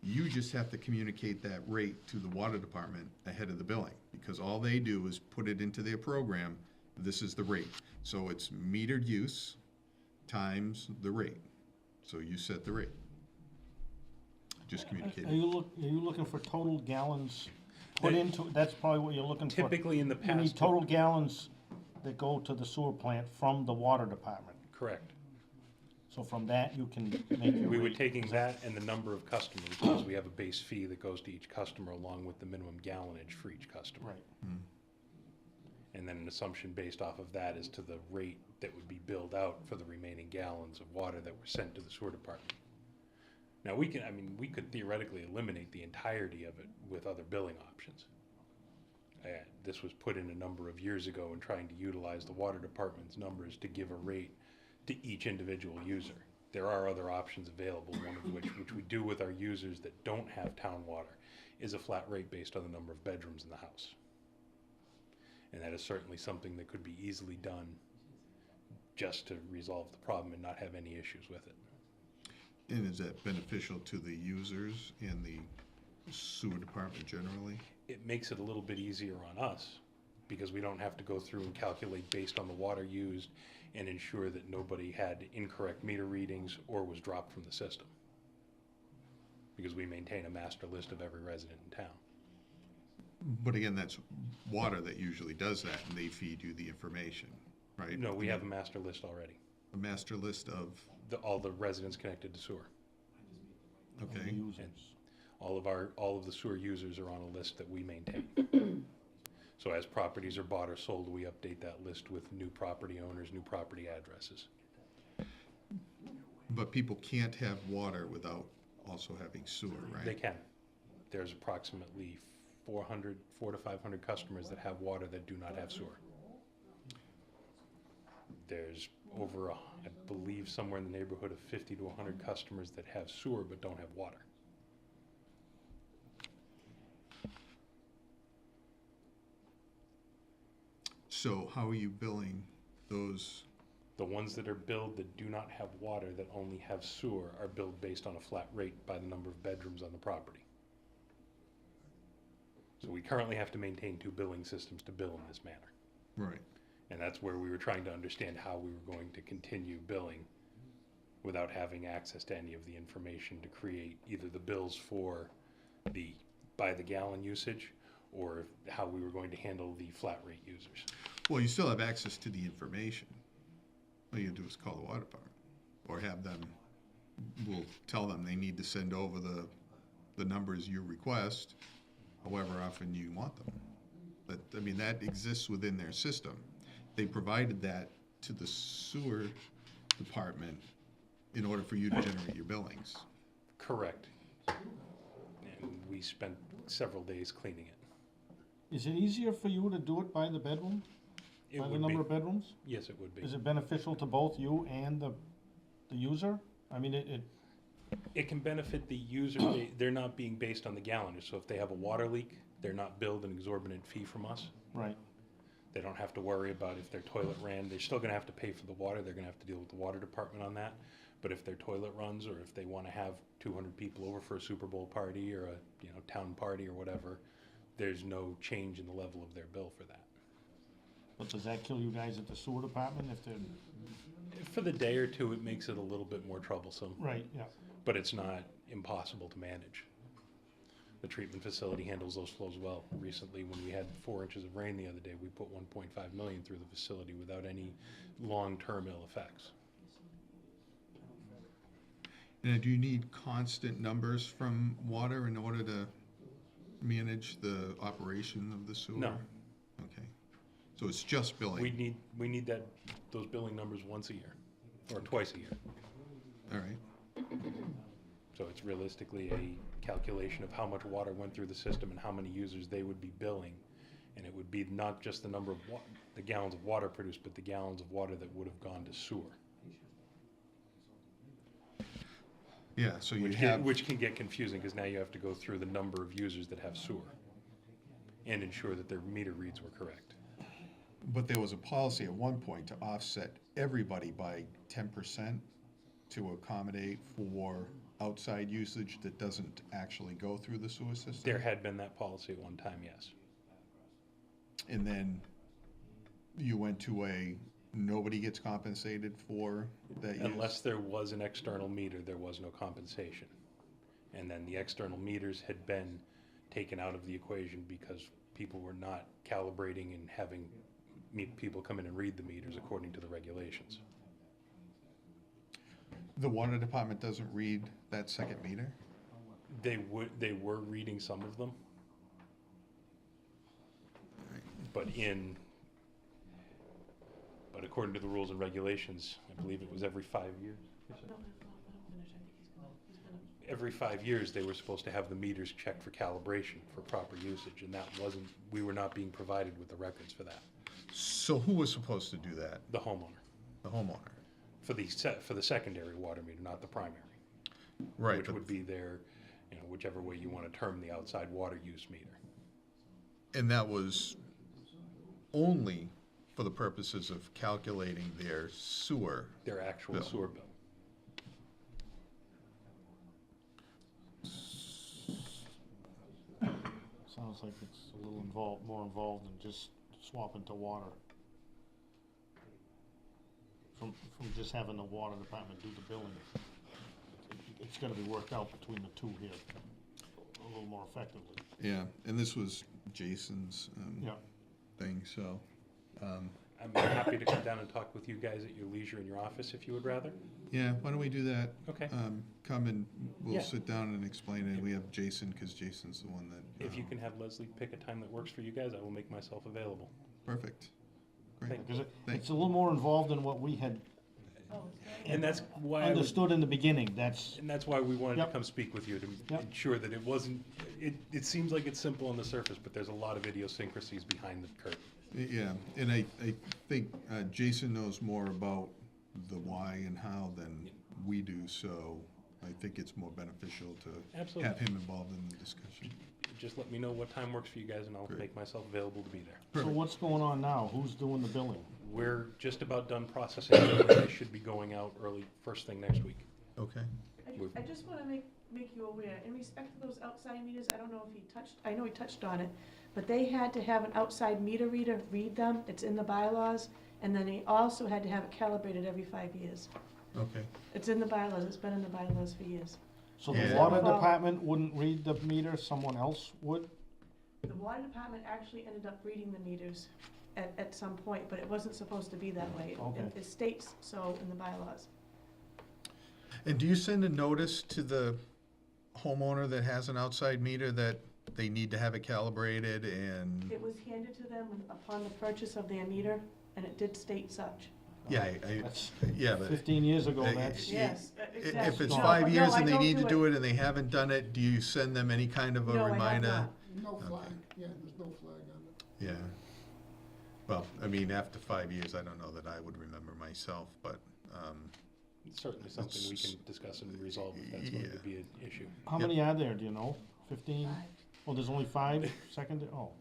[SPEAKER 1] you just have to communicate that rate to the water department ahead of the billing, because all they do is put it into their program, this is the rate. So it's metered use times the rate. So you set the rate. Just communicate
[SPEAKER 2] Are
[SPEAKER 1] it.
[SPEAKER 2] you looking for total gallons put into, that's probably what you're looking for?
[SPEAKER 5] Typically in the
[SPEAKER 2] You need
[SPEAKER 5] past,
[SPEAKER 2] total gallons that go to the sewer plant from the water department.
[SPEAKER 5] correct.
[SPEAKER 2] So from that, you can make your
[SPEAKER 5] We were
[SPEAKER 2] rate.
[SPEAKER 5] taking that and the number of customers, because we have a base fee that goes to each customer along with the minimum gallonage for each customer.
[SPEAKER 2] Right.
[SPEAKER 5] And then an assumption based off of that as to the rate that would be billed out for the remaining gallons of water that were sent to the sewer department. Now, we could theoretically eliminate the entirety of it with other billing options. This was put in a number of years ago in trying to utilize the water department's numbers to give a rate to each individual user. There are other options available, one of which we do with our users that don't have town water, is a flat rate based on the number of bedrooms in the house. And that is certainly something that could be easily done just to resolve the problem and not have any issues with it.
[SPEAKER 1] And is that beneficial to the users and the sewer department generally?
[SPEAKER 5] It makes it a little bit easier on us, because we don't have to go through and calculate based on the water used and ensure that nobody had incorrect meter readings or was dropped from the system. Because we maintain a master list of every resident in town.
[SPEAKER 1] But again, that's water that usually does that, and they feed you the information, right?
[SPEAKER 5] No, we have a master list already.
[SPEAKER 1] A master list of,
[SPEAKER 5] All the residents connected to sewer.
[SPEAKER 1] okay,
[SPEAKER 2] Users.
[SPEAKER 5] All of the sewer users are on a list that we maintain. So as properties are bought or sold, we update that list with new property owners, new property addresses.
[SPEAKER 1] but people can't have water without also having sewer, right?
[SPEAKER 5] They can. There's approximately 400 to 500 customers that have water that do not have sewer. There's over, I believe, somewhere in the neighborhood of 50 to 100 customers that have sewer but don't have water.
[SPEAKER 1] So how are you billing those?
[SPEAKER 5] The ones that are billed that do not have water, that only have sewer, are billed based on a flat rate by the number of bedrooms on the property. So we currently have to maintain 2 billing systems to bill in this manner.
[SPEAKER 1] Right.
[SPEAKER 5] And that's where we were trying to understand how we were going to continue billing without having access to any of the information to create either the bills for the by the gallon usage or how we were going to handle the flat rate users.
[SPEAKER 1] Well, you still have access to the information. All you do is call the water department, or have them, we'll tell them they need to send over the numbers you request, however often you want them. But, I mean, that exists within their system. They provided that to the sewer department in order for you to generate your billings.
[SPEAKER 5] Correct. And we spent several days cleaning it.
[SPEAKER 2] Is it easier for you to do it by the bedroom?
[SPEAKER 5] It
[SPEAKER 2] By the
[SPEAKER 5] would
[SPEAKER 2] number
[SPEAKER 5] be.
[SPEAKER 2] of bedrooms?
[SPEAKER 5] Yes, it would be.
[SPEAKER 2] Is it beneficial to both you and the user? I mean,
[SPEAKER 5] It can benefit the user. They're not being based on the gallonage. So if they have a water leak, they're not billed an exorbitant fee from us.
[SPEAKER 2] right,
[SPEAKER 5] They don't have to worry about if their toilet ran. They're still gonna have to pay for the water. They're gonna have to deal with the water department on that. But if their toilet runs, or if they wanna have 200 people over for a Super Bowl party or a, town party or whatever, there's no change in the level of their bill for that.
[SPEAKER 2] but does that kill you guys at the sewer department if they're,
[SPEAKER 5] For the day or two, it makes it a little bit more troublesome,
[SPEAKER 2] right, yeah.
[SPEAKER 5] but it's not impossible to manage. The treatment facility handles those flows well. Recently, when we had 4 inches of rain the other day, we put 1.5 million through the facility without any long-term ill effects.
[SPEAKER 1] And do you need constant numbers from water in order to manage the operation of the sewer?
[SPEAKER 5] No.
[SPEAKER 1] Okay. So it's just billing?
[SPEAKER 5] We need those billing numbers once a year, or twice a year.
[SPEAKER 1] All right.
[SPEAKER 5] So it's realistically a calculation of how much water went through the system and how many users they would be billing. And it would be not just the number of the gallons of water produced, but the gallons of water that would have gone to sewer.
[SPEAKER 1] Yeah, so you
[SPEAKER 5] Which
[SPEAKER 1] have,
[SPEAKER 5] which can get confusing, because now you have to go through the number of users that have sewer and ensure that their meter reads were correct.
[SPEAKER 1] but there was a policy at one point to offset everybody by 10% to accommodate for outside usage that doesn't actually go through the sewer system?
[SPEAKER 5] There had been that policy at one time, yes.
[SPEAKER 1] And then you went to nobody gets compensated for that use?
[SPEAKER 5] Unless there was an external meter, there was no compensation. And then the external meters had been taken out of the equation because people were not calibrating and having people come in and read the meters according to the regulations.
[SPEAKER 1] The water department doesn't read that second meter?
[SPEAKER 5] They were reading some of them, but according to the rules and regulations, I believe it was every 5 years. Every 5 years, they were supposed to have the meters checked for calibration for proper usage, and we were not being provided with the records for that.
[SPEAKER 1] So who was supposed to do that?
[SPEAKER 5] The homeowner,
[SPEAKER 1] The homeowner?
[SPEAKER 5] for the secondary water meter, not the primary.
[SPEAKER 1] Right,
[SPEAKER 5] Which
[SPEAKER 1] but,
[SPEAKER 5] would be their, whichever way you want to term the outside water use meter.
[SPEAKER 1] and that was only for the purposes of calculating their sewer.
[SPEAKER 5] Their actual
[SPEAKER 1] Bill.
[SPEAKER 5] sewer bill.
[SPEAKER 2] Sounds like it's a little more involved than just swapping to water. From just having the water department do the billing. It's gotta be worked out between the two here, a little more effectively.
[SPEAKER 1] Yeah, and this was Jason's
[SPEAKER 2] Yeah,
[SPEAKER 1] thing, so,
[SPEAKER 5] I'm happy to come down and talk with you guys at your leisure in your office if you would rather.
[SPEAKER 1] yeah, why don't we do that?
[SPEAKER 5] Okay.
[SPEAKER 1] Come and we'll
[SPEAKER 5] Yeah.
[SPEAKER 1] sit down and explain it. We have Jason, because Jason's the one that.
[SPEAKER 5] If you can have Leslie pick a time that works for you guys, I will make myself available.
[SPEAKER 1] Perfect. Great.
[SPEAKER 5] Thank
[SPEAKER 2] because
[SPEAKER 1] Thank-
[SPEAKER 2] it's a little more involved than what we had
[SPEAKER 5] And that's why I was,
[SPEAKER 2] understood in the beginning, that's,
[SPEAKER 5] and that's why we wanted to
[SPEAKER 2] Yep.
[SPEAKER 5] come speak with you to
[SPEAKER 2] Yep.
[SPEAKER 5] ensure that it wasn't, it seems like it's simple on the surface, but there's a lot of idiosyncrasies behind the curtain.
[SPEAKER 1] Yeah, and I think Jason knows more about the why and how than we do, so I think it's more beneficial to
[SPEAKER 5] Absolutely.
[SPEAKER 1] have him involved in the discussion.
[SPEAKER 5] Just let me know what time works for you guys and I'll
[SPEAKER 1] Great.
[SPEAKER 5] make myself available to be there.
[SPEAKER 2] so what's going on now? Who's doing the billing?
[SPEAKER 5] We're just about done processing, it. They should be going out early, first thing next week.
[SPEAKER 1] Okay.
[SPEAKER 5] We've-
[SPEAKER 6] I just wanna make you aware, in respect to those outside meters, I don't know if he touched, I know he touched on it, but they had to have an outside meter reader read them, it's in the bylaws, and then they also had to have it calibrated every 5 years.
[SPEAKER 1] Okay.
[SPEAKER 6] It's in the bylaws, it's been in the bylaws for years.
[SPEAKER 2] So the
[SPEAKER 1] Yeah.
[SPEAKER 2] water department wouldn't read the meter, someone else would?
[SPEAKER 6] The water department actually ended up reading the meters at some point, but it wasn't supposed to be that way.
[SPEAKER 2] Okay.
[SPEAKER 6] It states so in the bylaws.
[SPEAKER 1] And do you send a notice to the homeowner that has an outside meter that they need to have it calibrated and,
[SPEAKER 6] It was handed to them upon the purchase of their meter, and it did state such.
[SPEAKER 1] yeah,
[SPEAKER 2] That's
[SPEAKER 1] yeah, but
[SPEAKER 2] 15 years ago,
[SPEAKER 1] Uh,
[SPEAKER 2] that's,
[SPEAKER 6] Yes,
[SPEAKER 1] if
[SPEAKER 6] exactly.
[SPEAKER 1] it's
[SPEAKER 6] No,
[SPEAKER 1] 5
[SPEAKER 6] no,
[SPEAKER 1] years
[SPEAKER 6] I
[SPEAKER 1] and they
[SPEAKER 6] don't
[SPEAKER 1] need
[SPEAKER 6] do
[SPEAKER 1] to do it and they haven't done it, do you send them any kind of a
[SPEAKER 6] No, I have
[SPEAKER 1] reminder?
[SPEAKER 6] not.
[SPEAKER 7] No flag, yeah, there's no flag on it.
[SPEAKER 1] Yeah. Well, I mean, after 5 years, I don't know that I would remember myself, but,
[SPEAKER 5] It's certainly something we can discuss and resolve if that's going to
[SPEAKER 1] Yeah.
[SPEAKER 5] be an issue.
[SPEAKER 2] how
[SPEAKER 1] Yep.
[SPEAKER 2] many are there, do you know? 15?
[SPEAKER 6] Five.
[SPEAKER 2] Oh, there's only 5 second, oh.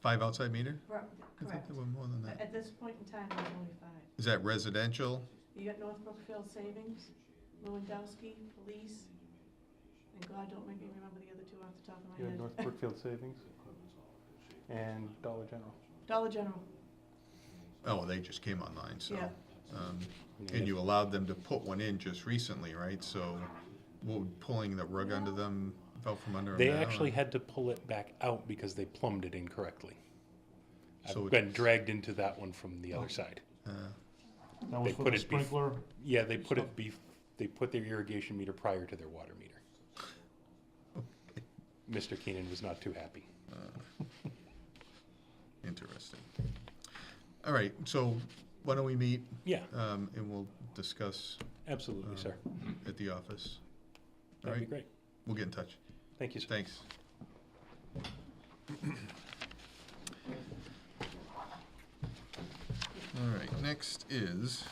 [SPEAKER 1] 5 outside meter?
[SPEAKER 6] Correct.
[SPEAKER 1] I thought there were more than that.
[SPEAKER 6] At this point in time, there's only 5.
[SPEAKER 1] Is that residential?
[SPEAKER 6] You got North Brookfield Savings, Lewandowski, Police, and God, don't make me remember the other two off the top of my head.
[SPEAKER 5] Brookfield Savings and Dollar General.
[SPEAKER 6] Dollar General,
[SPEAKER 1] Oh, they just came online, so.
[SPEAKER 6] yeah.
[SPEAKER 1] And you allowed them to put one in just recently, right? So, pulling the rug under them, fell from under them
[SPEAKER 5] They
[SPEAKER 1] now,
[SPEAKER 5] actually
[SPEAKER 1] or-
[SPEAKER 5] had to pull it back out because they plumbed it incorrectly.
[SPEAKER 1] So
[SPEAKER 5] I've been dragged into that one from the other side.
[SPEAKER 2] That was
[SPEAKER 5] They
[SPEAKER 2] for
[SPEAKER 5] put
[SPEAKER 2] the
[SPEAKER 5] it
[SPEAKER 2] sprinkler?
[SPEAKER 5] Yeah, they put they put their irrigation meter prior to their water meter. Mr. Keenan was not too happy.
[SPEAKER 1] Interesting. All right, so why don't we meet,
[SPEAKER 5] Yeah,
[SPEAKER 1] and we'll discuss
[SPEAKER 5] absolutely, sir.
[SPEAKER 1] at the office. All
[SPEAKER 5] That'd be
[SPEAKER 1] right,
[SPEAKER 5] great.
[SPEAKER 1] we'll get in touch.
[SPEAKER 5] Thank you, sir.
[SPEAKER 1] Thanks. All right, next is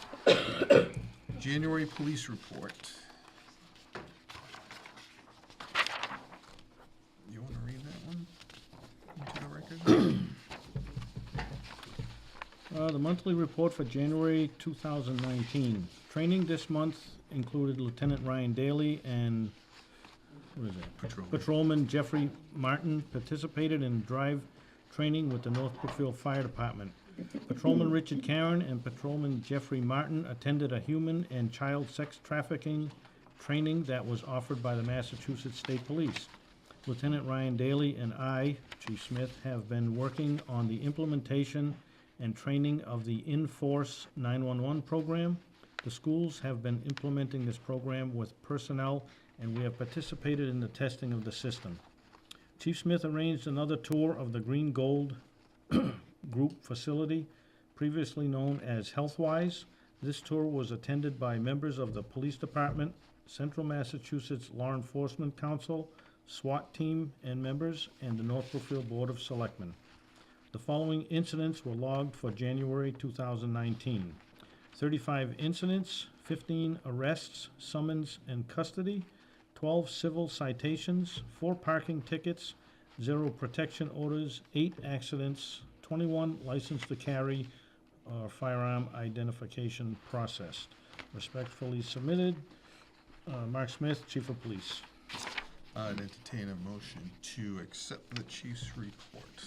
[SPEAKER 1] January police report. You want to read that one into the record?
[SPEAKER 2] The monthly report for January 2019. Training this month included Lieutenant Ryan Daly and, what is it?
[SPEAKER 1] Patrol.
[SPEAKER 2] Patrolman Jeffrey Martin participated in drive training with the North Brookfield Fire Department. Patrolman Richard Karen and Patrolman Jeffrey Martin attended a human and child sex trafficking training that was offered by the Massachusetts State Police. Lieutenant Ryan Daly and I, Chief Smith, have been working on the implementation and training of the in-force 911 program. The schools have been implementing this program with personnel, and we have participated in the testing of the system. Chief Smith arranged another tour of the Green Gold Group facility, previously known as Healthwise. This tour was attended by members of the Police Department, Central Massachusetts Law Enforcement Council, SWAT team and members, and the North Brookfield Board of Selectmen. The following incidents were logged for January 2019. 35 incidents, 15 arrests, summons, and custody, 12 civil citations, 4 parking tickets, 0 protection orders, 8 accidents, 21 license to carry or firearm identification processed. Respectfully submitted, Mark Smith, Chief of Police.
[SPEAKER 1] I'd entertain a motion to accept the chief's report.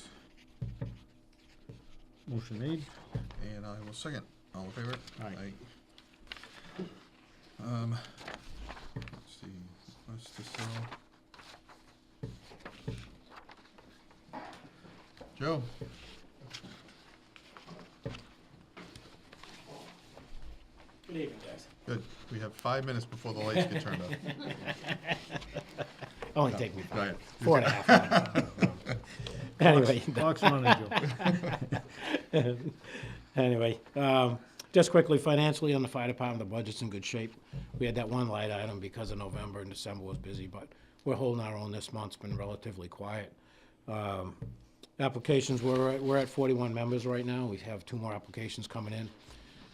[SPEAKER 2] Motion made.
[SPEAKER 1] And I will second. All in favor?
[SPEAKER 2] Aye.
[SPEAKER 1] Let's see, what's to sell? Joe?
[SPEAKER 8] Good evening, guys.
[SPEAKER 1] Good. We have 5 minutes before the lights get turned off.
[SPEAKER 8] Only take me
[SPEAKER 1] Go ahead.
[SPEAKER 8] 4.5 minutes. Anyway,
[SPEAKER 2] Box running, Joe.
[SPEAKER 8] anyway, Just quickly, financially on the fire department, the budget's in good shape. We had that one light item because of November and December was busy, but we're holding our own this month. It's been relatively quiet. Applications, we're at 41 members right now. We have 2 more applications coming in.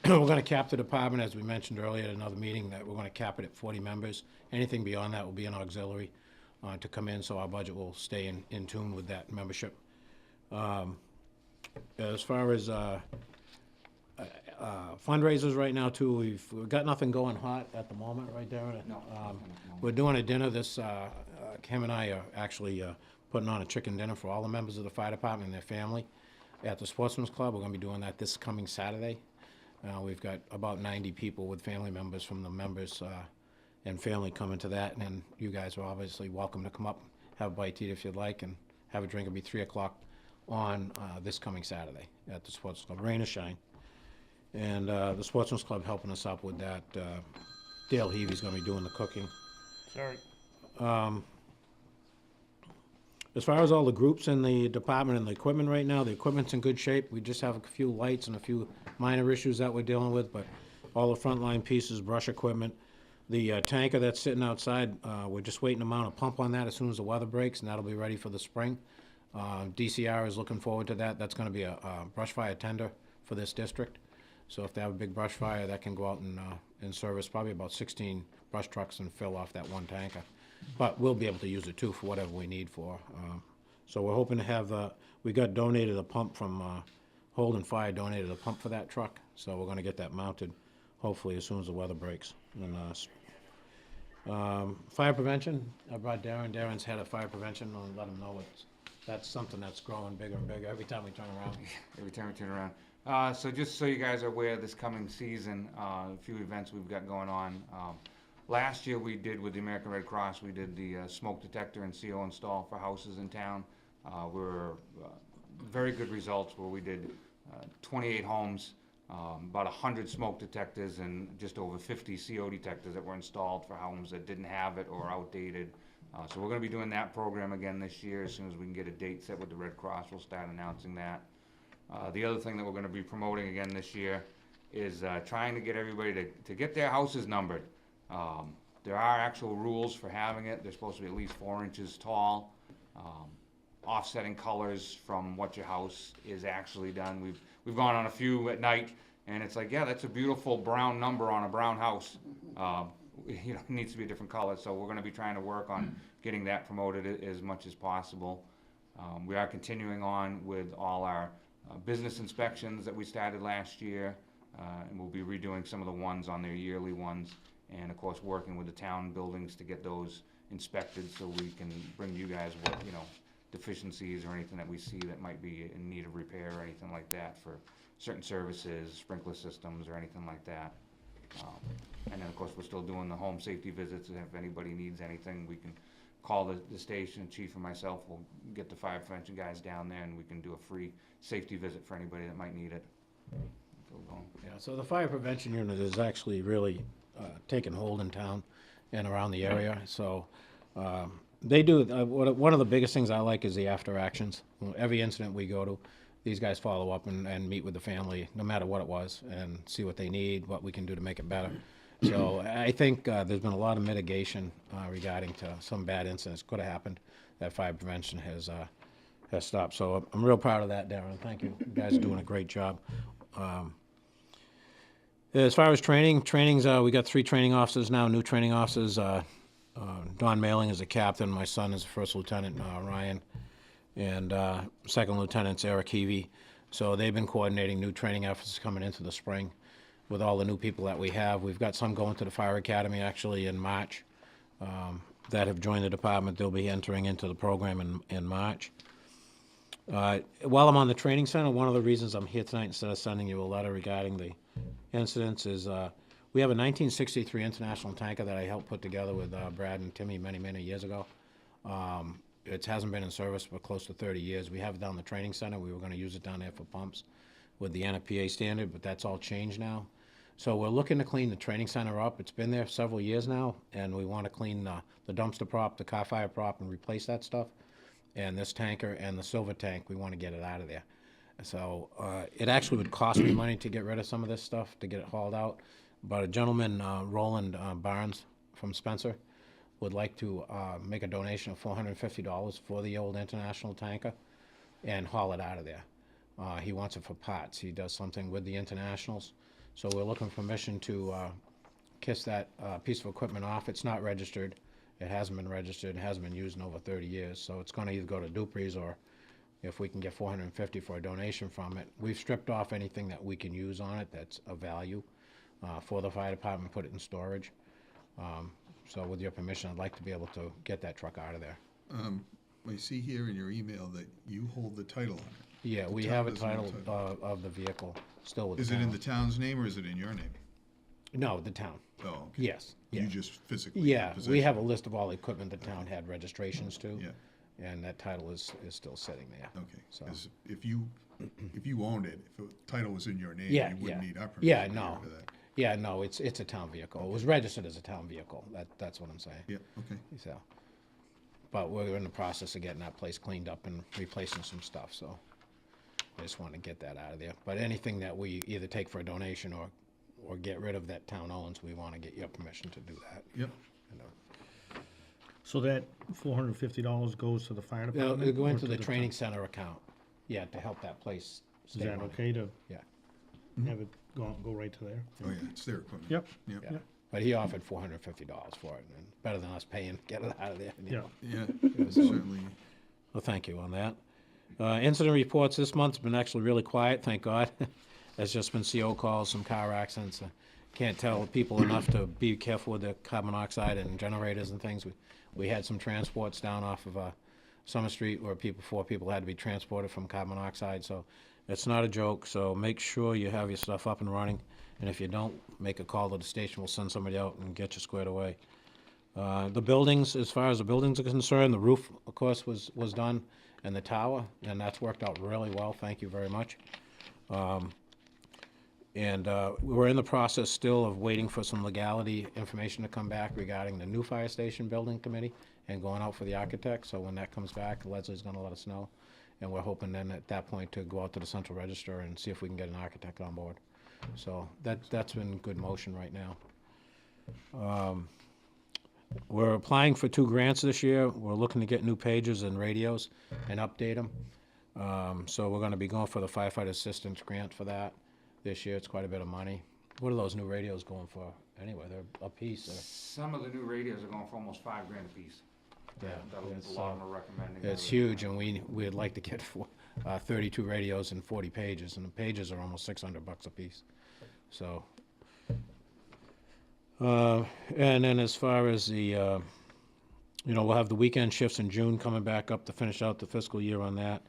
[SPEAKER 8] We're gonna cap the department, as we mentioned earlier at another meeting, that we're gonna cap it at 40 members. Anything beyond that will be an auxiliary to come in, so our budget will stay in tune with that membership. As far as fundraisers right now too, we've got nothing going hot at the moment, right, Darren?
[SPEAKER 9] No.
[SPEAKER 8] We're doing a dinner this, Kim and I are actually putting on a chicken dinner for all the members of the fire department and their family at the Sportsman's Club. We're gonna be doing that this coming Saturday. We've got about 90 people with family members from the members and family coming to that, and then you guys are obviously welcome to come up, have a bite to eat if you'd like, and have a drink. It'll be 3 o'clock on this coming Saturday at the Sportsman's Club, rain or shine. And the Sportsman's Club helping us out with that. Dale Heavy's gonna be doing the cooking.
[SPEAKER 2] Sorry.
[SPEAKER 8] As far as all the groups in the department and the equipment right now, the equipment's in good shape. We just have a few lights and a few minor issues that we're dealing with, but all the frontline pieces, brush equipment. The tanker that's sitting outside, we're just waiting to mount a pump on that as soon as the weather breaks, and that'll be ready for the spring. DCR is looking forward to that. That's gonna be a brush fire tender for this district. So if they have a big brush fire, that can go out and service probably about 16 brush trucks and fill off that one tanker. But we'll be able to use it too for whatever we need for. So we're hoping to have, we got donated a pump from Holden Fire, donated a pump for that truck. So we're gonna get that mounted hopefully as soon as the weather breaks. And, fire prevention, I brought Darren. Darren's head of fire prevention. I'll let him know that's something that's growing bigger and bigger every time we turn around.
[SPEAKER 9] Every time we turn around. So just so you guys are aware, this coming season, a few events we've got going on. Last year we did with the American Red Cross, we did the smoke detector and CO install for houses in town. Very good results where we did 28 homes, about 100 smoke detectors and just over 50 CO detectors that were installed for homes that didn't have it or outdated. So we're gonna be doing that program again this year. As soon as we can get a date set with the Red Cross, we'll start announcing that. The other thing that we're gonna be promoting again this year is trying to get everybody to get their houses numbered. There are actual rules for having it. They're supposed to be at least 4 inches tall. Offsetting colors from what your house is actually done. We've gone on a few at night, and it's like, yeah, that's a beautiful brown number on a brown house. You know, it needs to be a different color, so we're gonna be trying to work on getting that promoted as much as possible. We are continuing on with all our business inspections that we started last year, and we'll be redoing some of the ones on their yearly ones, and of course, working with the town buildings to get those inspected so we can bring you guys what, you know, deficiencies or anything that we see that might be in need of repair or anything like that for certain services, sprinkler systems or anything like that. And then of course, we're still doing the home safety visits, and if anybody needs anything, we can call the station, chief and myself will get the fire prevention guys down there and we can do a free safety visit for anybody that might need it.
[SPEAKER 8] Yeah, so the fire prevention unit is actually really taking hold in town and around the area. So they do, one of the biggest things I like is the after actions. Every incident we go to, these guys follow up and meet with the family, no matter what it was, and see what they need, what we can do to make it better. So I think there's been a lot of mitigation regarding to some bad incidents could have happened that fire prevention has stopped. So I'm real proud of that, Darren. Thank you. You guys are doing a great job. As far as trainings, we got 3 training officers now, new training officers. Don Mailing is a captain. My son is a first lieutenant, Ryan. And second lieutenant's Eric Heavy. So they've been coordinating new training efforts coming into the spring with all the new people that we have. We've got some going to the fire academy actually in March that have joined the department. They'll be entering into the program in March. While I'm on the training center, one of the reasons I'm here tonight instead of sending you a letter regarding the incidents is we have a 1963 International tanker that I helped put together with Brad and Timmy many years ago. It hasn't been in service for close to 30 years. We have it down the training center. We were going to use it down there for pumps with the NFPA standard, but that's all changed now. So we're looking to clean the training center up. It's been there several years now, and we want to clean the dumpster prop, the car fire prop, and replace that stuff. And this tanker and the silver tank, we want to get it out of there. So, it actually would cost me money to get rid of some of this stuff, to get it hauled out. But a gentleman, Roland Barnes from Spencer, would like to make a donation of $450 for the old International tanker and haul it out of there. He wants it for parts. He does something with the Internationals. So we're looking for permission to kiss that piece of equipment off. It's not registered. It hasn't been registered. It hasn't been used in over 30 years. So it's going to either go to Dupree's, or if we can get $450 for a donation from it. We've stripped off anything that we can use on it that's of value for the fire department, put it in storage. So with your permission, I'd like to be able to get that truck out of there.
[SPEAKER 1] I see here in your email that you hold the title on it.
[SPEAKER 8] Yeah, we
[SPEAKER 1] town
[SPEAKER 8] have a
[SPEAKER 1] doesn't have
[SPEAKER 8] title of the vehicle still with the
[SPEAKER 1] Is
[SPEAKER 8] town.
[SPEAKER 1] it in the town's name or is it in your name?
[SPEAKER 8] No, the town.
[SPEAKER 1] Oh, okay.
[SPEAKER 8] Yes.
[SPEAKER 1] You
[SPEAKER 8] Yeah.
[SPEAKER 1] just physically.
[SPEAKER 8] Yeah, we
[SPEAKER 1] possess
[SPEAKER 8] have
[SPEAKER 1] it.
[SPEAKER 8] a list of all the equipment the town had registrations to.
[SPEAKER 1] Yeah.
[SPEAKER 8] And that title is still sitting there.
[SPEAKER 1] Okay,
[SPEAKER 8] So-
[SPEAKER 1] 'cause if you owned it, if the title was in your name,
[SPEAKER 8] Yeah,
[SPEAKER 1] you wouldn't
[SPEAKER 8] yeah.
[SPEAKER 1] need our permission.
[SPEAKER 8] Yeah,
[SPEAKER 1] to get
[SPEAKER 8] no.
[SPEAKER 1] rid of that.
[SPEAKER 8] Yeah, no, it's a town vehicle. It was registered as a town vehicle. That's what I'm saying.
[SPEAKER 1] Yeah, okay.
[SPEAKER 8] So, but we're in the process of getting that place cleaned up and replacing some stuff, so I just want to get that out of there. But anything that we either take for a donation or get rid of that town owns, we want to get your permission to do that.
[SPEAKER 1] Yep.
[SPEAKER 8] You know.
[SPEAKER 2] So that $450 goes to the fire department?
[SPEAKER 8] It'll go
[SPEAKER 2] or
[SPEAKER 8] into
[SPEAKER 2] to
[SPEAKER 8] the training
[SPEAKER 2] town?
[SPEAKER 8] center account, yeah, to help that place
[SPEAKER 2] Is
[SPEAKER 8] stay
[SPEAKER 2] that
[SPEAKER 8] running.
[SPEAKER 2] okay to
[SPEAKER 8] Yeah,
[SPEAKER 2] have it go right to there?
[SPEAKER 1] Oh, yeah, it's their equipment.
[SPEAKER 2] Yep.
[SPEAKER 1] Yep.
[SPEAKER 8] yeah. But he offered $450 for it, and better than us paying to get it out of there. you
[SPEAKER 2] Yeah.
[SPEAKER 8] know.
[SPEAKER 1] Yeah, certainly.
[SPEAKER 8] Well, thank you on that. Incident reports this month's been actually really quiet, thank God. There's just been CO calls, some car accidents. Can't tell people enough to be careful with the carbon monoxide and generators and things. We had some transports down off of Summer Street where four people had to be transported from carbon monoxide, so it's not a joke. So make sure you have your stuff up and running, and if you don't, make a call to the station. We'll send somebody out and get you squared away. The buildings, as far as the buildings are concerned, the roof, of course, was done, and the tower, and that's worked out really well. Thank you very much. And we're in the process still of waiting for some legality information to come back regarding the new fire station building committee and going out for the architect. So when that comes back, Leslie's gonna let us know. And we're hoping then at that point to go out to the central register and see if we can get an architect on board. So that's been good motion right now. We're applying for 2 grants this year. We're looking to get new pages and radios and update them. So we're gonna be going for the firefighter assistance grant for that this year. It's quite a bit of money. What are those new radios going for anyway? They're a piece, or?
[SPEAKER 9] Some of the new radios are going for almost $5 grand a piece.
[SPEAKER 8] Yeah,
[SPEAKER 9] That was
[SPEAKER 8] it's,
[SPEAKER 9] a lot of them are recommending.
[SPEAKER 8] It's huge, and we'd like to get 32 radios and 40 pages, and the pages are almost $600 a piece. So, and then as far as the, we'll have the weekend shifts in June coming back up to finish out the fiscal year on that.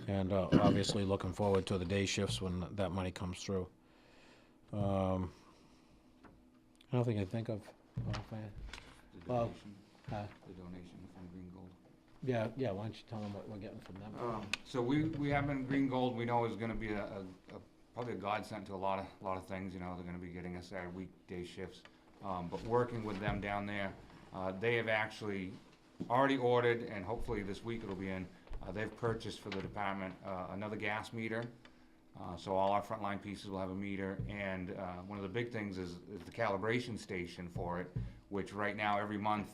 [SPEAKER 8] And obviously looking forward to the day shifts when that money comes through. I don't think I think of.
[SPEAKER 9] The
[SPEAKER 8] Well,
[SPEAKER 9] donation, the donation from Green Gold.
[SPEAKER 8] Yeah. Why don't you tell them what we're getting from them?
[SPEAKER 9] So we have been Green Gold, we know is gonna be probably a godsend to a lot of things, they're gonna be getting us our weekday shifts. But working with them down there, they have actually already ordered, and hopefully this week it'll be in, they've purchased for the department, another gas meter. So all our frontline pieces will have a meter, and one of the big things is the calibration station for it, which right now every month,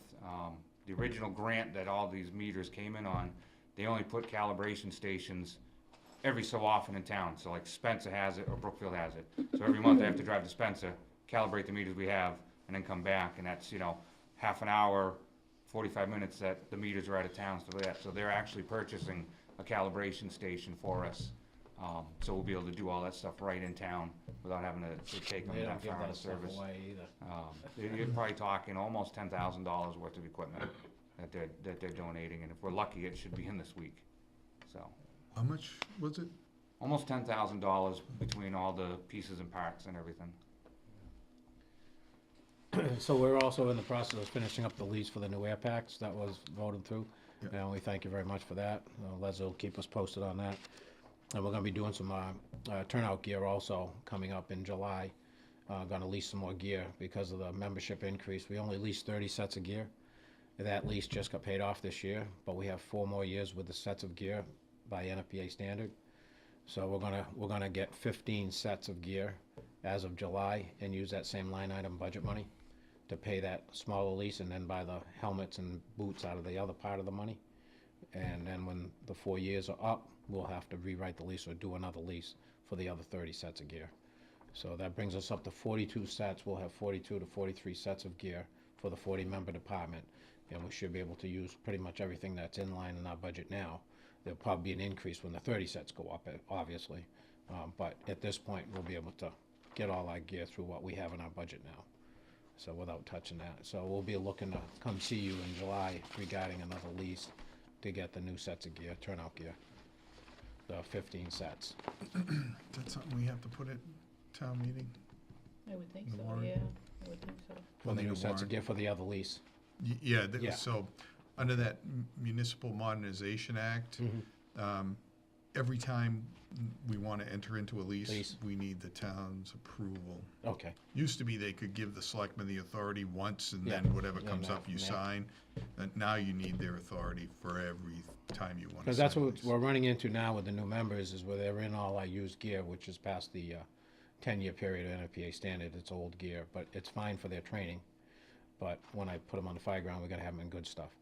[SPEAKER 9] the original grant that all these meters came in on, they only put calibration stations every so often in town. So like Spencer has it or Brookfield has it. So every month they have to drive to Spencer, calibrate the meters we have, and then come back, and that's, half an hour, 45 minutes that the meters are out of town, stuff like that. So they're actually purchasing a calibration station for us. So we'll be able to do all that stuff right in town without having to take them
[SPEAKER 8] They don't
[SPEAKER 9] that
[SPEAKER 8] give
[SPEAKER 9] far in
[SPEAKER 8] that
[SPEAKER 9] the
[SPEAKER 8] stuff
[SPEAKER 9] service.
[SPEAKER 8] away either.
[SPEAKER 9] You're probably talking almost $10,000 worth of equipment that they're donating, and if we're lucky, it should be in this week. So,
[SPEAKER 1] How much was it?
[SPEAKER 9] almost $10,000 between all the pieces and parts and everything.
[SPEAKER 8] So we're also in the process of finishing up the lease for the new air packs that was voted through.
[SPEAKER 1] Yeah.
[SPEAKER 8] And we thank you very much for that. Leslie will keep us posted on that. And we're gonna be doing some turnout gear also coming up in July. Gonna lease some more gear because of the membership increase. We only leased 30 sets of gear. That lease just got paid off this year, but we have 4 more years with the sets of gear by NFPA standard. So we're gonna get 15 sets of gear as of July and use that same line item budget money to pay that smaller lease and then buy the helmets and boots out of the other part of the money. And then when the 4 years are up, we'll have to rewrite the lease or do another lease for the other 30 sets of gear. So that brings us up to 42 sets. We'll have 42 to 43 sets of gear for the 40-member department. And we should be able to use pretty much everything that's in line in our budget now. There'll probably be an increase when the 30 sets go up, obviously. But at this point, we'll be able to get all our gear through what we have in our budget now. So without touching that. So we'll be looking to come see you in July regarding another lease to get the new sets of gear, turnout gear. The 15 sets.
[SPEAKER 1] That's something we have to put at town meeting?
[SPEAKER 3] I would think
[SPEAKER 1] The
[SPEAKER 3] so,
[SPEAKER 1] warrant.
[SPEAKER 3] yeah, I would think so.
[SPEAKER 8] For the
[SPEAKER 1] Need
[SPEAKER 8] new
[SPEAKER 1] a
[SPEAKER 8] sets of
[SPEAKER 1] warrant.
[SPEAKER 8] gear for the other lease.
[SPEAKER 1] Yeah,
[SPEAKER 8] Yeah.
[SPEAKER 1] so, under that Municipal Modernization Act, every time we want to enter into a lease,
[SPEAKER 8] Lease.
[SPEAKER 1] we need the town's approval.
[SPEAKER 8] Okay.
[SPEAKER 1] Used to be they could give the selectmen the authority once, and
[SPEAKER 8] Yeah.
[SPEAKER 1] then whatever
[SPEAKER 8] Yeah,
[SPEAKER 1] comes
[SPEAKER 8] now-
[SPEAKER 1] up, you
[SPEAKER 8] yeah.
[SPEAKER 1] sign. And now you need their authority for every time you want to sign.
[SPEAKER 8] Because that's
[SPEAKER 1] a
[SPEAKER 8] what
[SPEAKER 1] lease.
[SPEAKER 8] we're running into now with the new members, is where they're in all our used gear, which is past the 10-year period of NFPA standard. It's old gear, but it's fine for their training. But when I put them on the fireground, we gotta have them in good stuff.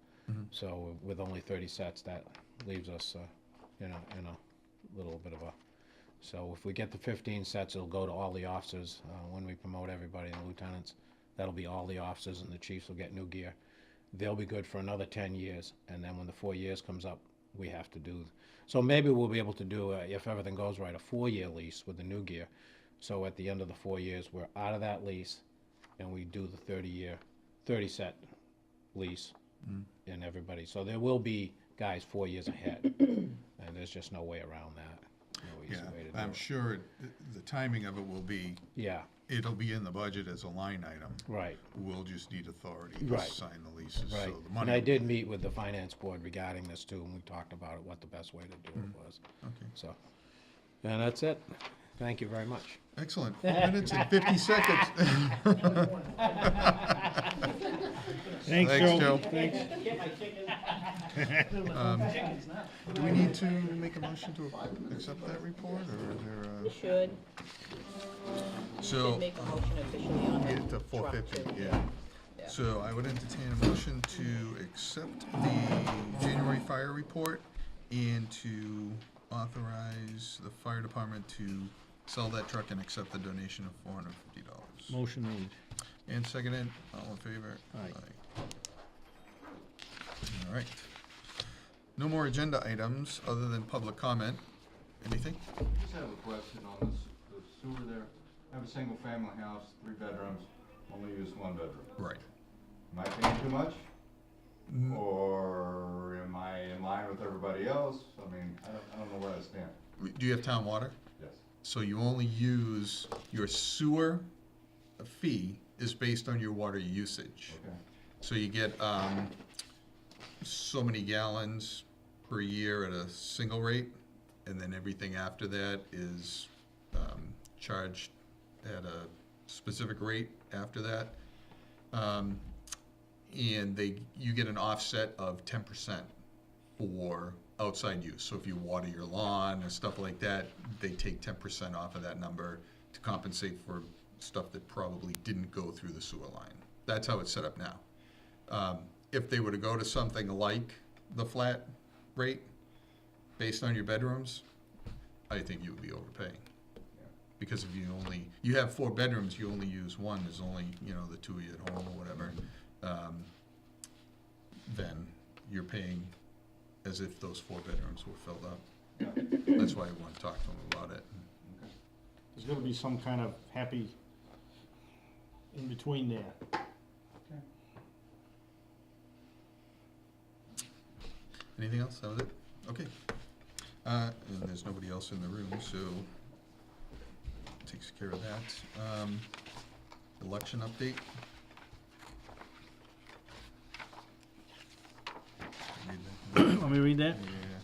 [SPEAKER 8] So with only 30 sets, that leaves us, in a little bit of a, so if we get the 15 sets, it'll go to all the officers, when we promote everybody, the lieutenants. That'll be all the officers, and the chiefs will get new gear. They'll be good for another 10 years, and then when the 4 years comes up, we have to do, so maybe we'll be able to do, if everything goes right, a 4-year lease with the new gear. So at the end of the 4 years, we're out of that lease, and we do the 30 set lease and everybody. So there will be guys 4 years ahead, and there's just no way around that. No easy way to do
[SPEAKER 1] Yeah, I'm
[SPEAKER 8] it.
[SPEAKER 1] sure the timing of it will be,
[SPEAKER 8] Yeah,
[SPEAKER 1] it'll be in the budget as a line item.
[SPEAKER 8] right,
[SPEAKER 1] We'll just need authority to
[SPEAKER 8] Right.
[SPEAKER 1] sign the leases,
[SPEAKER 8] right.
[SPEAKER 1] so the
[SPEAKER 8] And
[SPEAKER 1] money.
[SPEAKER 8] I did meet with the finance board regarding this too, and we talked about it, what the best way to do it was.
[SPEAKER 1] Okay.
[SPEAKER 8] So, and that's it. Thank you very much.
[SPEAKER 1] Excellent, 4 minutes and 50 seconds.
[SPEAKER 2] Thanks,
[SPEAKER 1] Thanks,
[SPEAKER 2] Joe.
[SPEAKER 1] Joe.
[SPEAKER 2] Thanks.
[SPEAKER 1] Do we need to make a motion to accept that report, or is there
[SPEAKER 3] You
[SPEAKER 1] a?
[SPEAKER 3] should,
[SPEAKER 1] So,
[SPEAKER 3] should make a motion officially on
[SPEAKER 1] get
[SPEAKER 3] the
[SPEAKER 1] to 450,
[SPEAKER 3] truck, too.
[SPEAKER 1] yeah.
[SPEAKER 3] Yeah.
[SPEAKER 1] So I would entertain a motion to accept the January fire report and to authorize the fire department to sell that truck and accept the donation of $450.
[SPEAKER 2] Motion made.
[SPEAKER 1] And seconded, all in favor?
[SPEAKER 2] Aye.
[SPEAKER 1] All right. No more agenda items other than public comment. Anything?
[SPEAKER 10] I just have a question on the sewer there. I have a single family house, 3 bedrooms, only use 1 bedroom.
[SPEAKER 1] Right.
[SPEAKER 10] Am I paying too much? Or am I in line with everybody else? I mean, I don't know where I stand.
[SPEAKER 1] Do you have town water?
[SPEAKER 10] Yes.
[SPEAKER 1] So you only use, your sewer fee is based on your water usage.
[SPEAKER 10] Okay.
[SPEAKER 1] So you get so many gallons per year at a single rate, and then everything after that is charged at a specific rate after that. And you get an offset of 10% for outside use. So if you water your lawn and stuff like that, they take 10% off of that number to compensate for stuff that probably didn't go through the sewer line. That's how it's set up now. If they were to go to something like the flat rate, based on your bedrooms, I think you would be overpaying. Because if you have 4 bedrooms, you only use 1, there's only, the 2 of you at home or whatever, then you're paying as if those 4 bedrooms were filled up. That's why I want to talk to them about it.
[SPEAKER 2] There's gotta be some kind of happy in between there.
[SPEAKER 1] Anything else? That was it? Okay. And there's nobody else in the room, so takes care of that. Election update. Read that.
[SPEAKER 2] Want me to read that?
[SPEAKER 1] Yeah.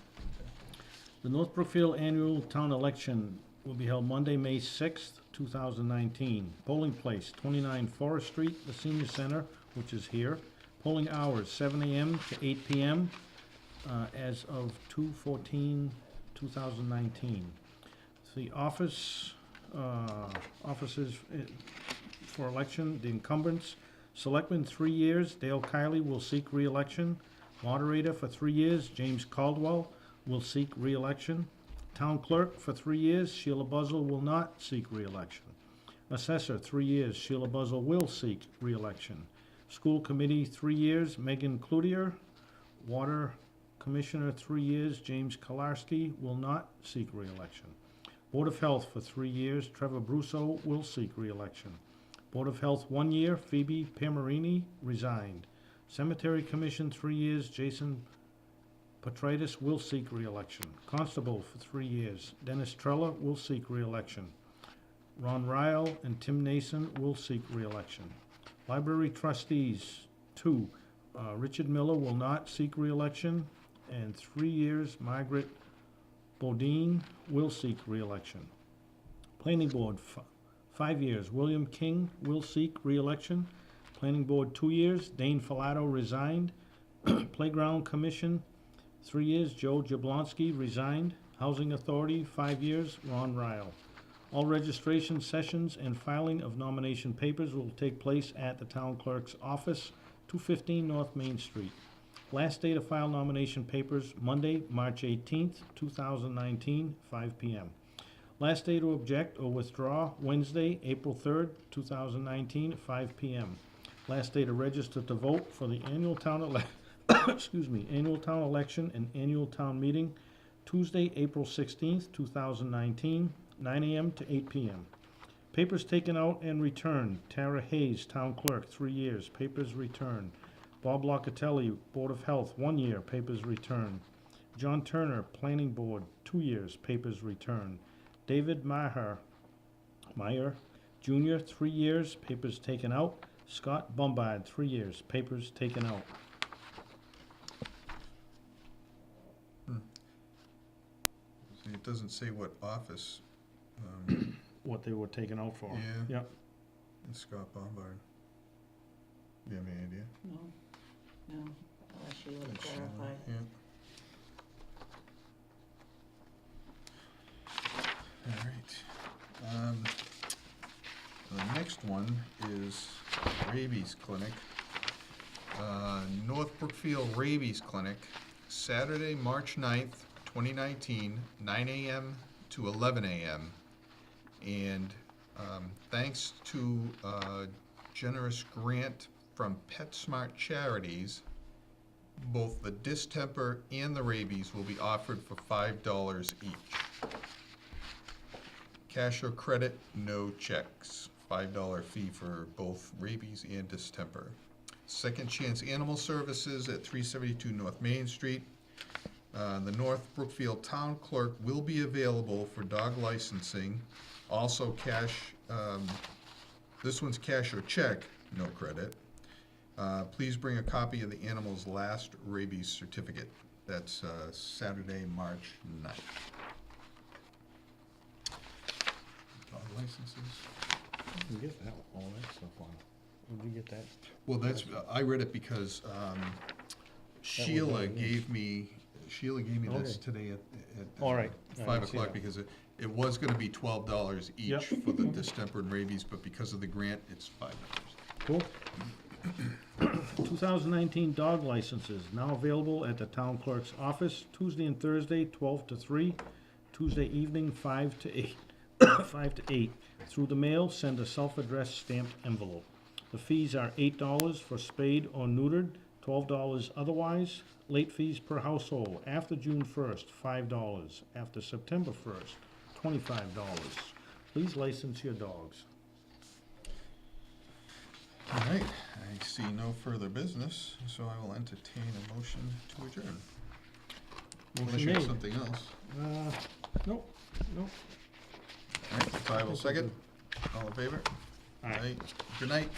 [SPEAKER 2] The North Brookfield annual town election will be held Monday, May 6th, 2019. Polling place, 29 Forest Street, the Senior Center, which is here. Polling hours, 7 a.m. to 8 p.m. As of 2/14/2019. the offices for election, the incumbents. Selectmen, 3 years, Dale Kiley will seek re-election. Moderator for 3 years, James Caldwell will seek re-election. Town clerk for 3 years, Sheila Buzzell will not seek re-election. Assessor, 3 years, Sheila Buzzell will seek re-election. School committee, 3 years, Megan Cloutier. Water commissioner, 3 years, James Kolarski will not seek re-election. Board of Health for 3 years, Trevor Brusso will seek re-election. Board of Health, 1 year, Phoebe Pamarini resigned. Cemetery Commission, 3 years, Jason Petritis will seek re-election. Constable for 3 years, Dennis Trella will seek re-election. Ron Ryle and Tim Nason will seek re-election. Library trustees, 2, Richard Miller will not seek re-election, and 3 years, Margaret Bodine will seek re-election. Planning Board, 5 years, William King will seek re-election. Planning Board, 2 years, Dane Filato resigned. Playground Commission, 3 years, Joe Jablonski resigned. Housing Authority, 5 years, Ron Ryle. All registration sessions and filing of nomination papers will take place at the Town Clerk's office, 215 North Main Street. Last day to file nomination papers, Monday, March 18th, 2019, 5 p.m. Last day to object or withdraw, Wednesday, April 3rd, 2019, 5 p.m. Last day to register to vote for the annual town annual town election and annual town meeting, Tuesday, April 16th, 2019, 9 a.m. to 8 p.m. Papers taken out and returned. Tara Hayes, Town Clerk, 3 years, papers returned. Bob Locatelli, Board of Health, 1 year, papers returned. John Turner, Planning Board, 2 years, papers returned. David Meyer, Jr., 3 years, papers taken out. Scott Bombard, 3 years, papers taken out.
[SPEAKER 1] See, it doesn't say what office.
[SPEAKER 2] What they were taken out for.
[SPEAKER 1] Yeah.
[SPEAKER 2] Yep.
[SPEAKER 1] It's Scott Bombard. You have any idea?
[SPEAKER 3] No, unless you would
[SPEAKER 1] That's,
[SPEAKER 3] clarify.
[SPEAKER 1] Yeah. All right. The next one is rabies clinic. North Brookfield Rabies Clinic, Saturday, March 9th, 2019, 9 a.m. to 11 a.m. And thanks to a generous grant from PetSmart Charities, both the distemper and the rabies will be offered for $5 each. Cash or credit, no checks. $5 fee for both rabies and distemper. Second Chance Animal Services at 372 North Main Street. The North Brookfield Town Clerk will be available for dog licensing. Also cash, this one's cash or check, no credit. Please bring a copy of the animal's last rabies certificate. That's Saturday, March 9th. Dog licenses.
[SPEAKER 2] You get that, all that stuff on. Where'd you get that?
[SPEAKER 1] Well, that's, I read it because Sheila
[SPEAKER 2] right, yeah.
[SPEAKER 1] gave me this
[SPEAKER 2] Okay.
[SPEAKER 1] today at
[SPEAKER 2] All right. I
[SPEAKER 1] 5
[SPEAKER 2] didn't see
[SPEAKER 1] o'clock
[SPEAKER 2] that.
[SPEAKER 1] because it was gonna be $12 each
[SPEAKER 2] Yep.
[SPEAKER 1] for the distemper and rabies, but because of the grant, it's $5.
[SPEAKER 2] Cool. 2019 dog licenses now available at the town clerk's office, Tuesday and Thursday, 12 to 3, Tuesday evening, 5 to 8, 5 to 8. Through the mail, send a self-addressed stamped envelope. The fees are $8 for spayed or neutered, $12 otherwise. Late fees per household. After June 1st, $5. After September 1st, $25. Please license your dogs.
[SPEAKER 1] All right, I see no further business, so I will entertain a motion to adjourn. Unless you have
[SPEAKER 2] made.
[SPEAKER 1] something else.
[SPEAKER 2] Nope.
[SPEAKER 1] All right, so I will second. All in favor?
[SPEAKER 2] Aye.
[SPEAKER 1] Good night.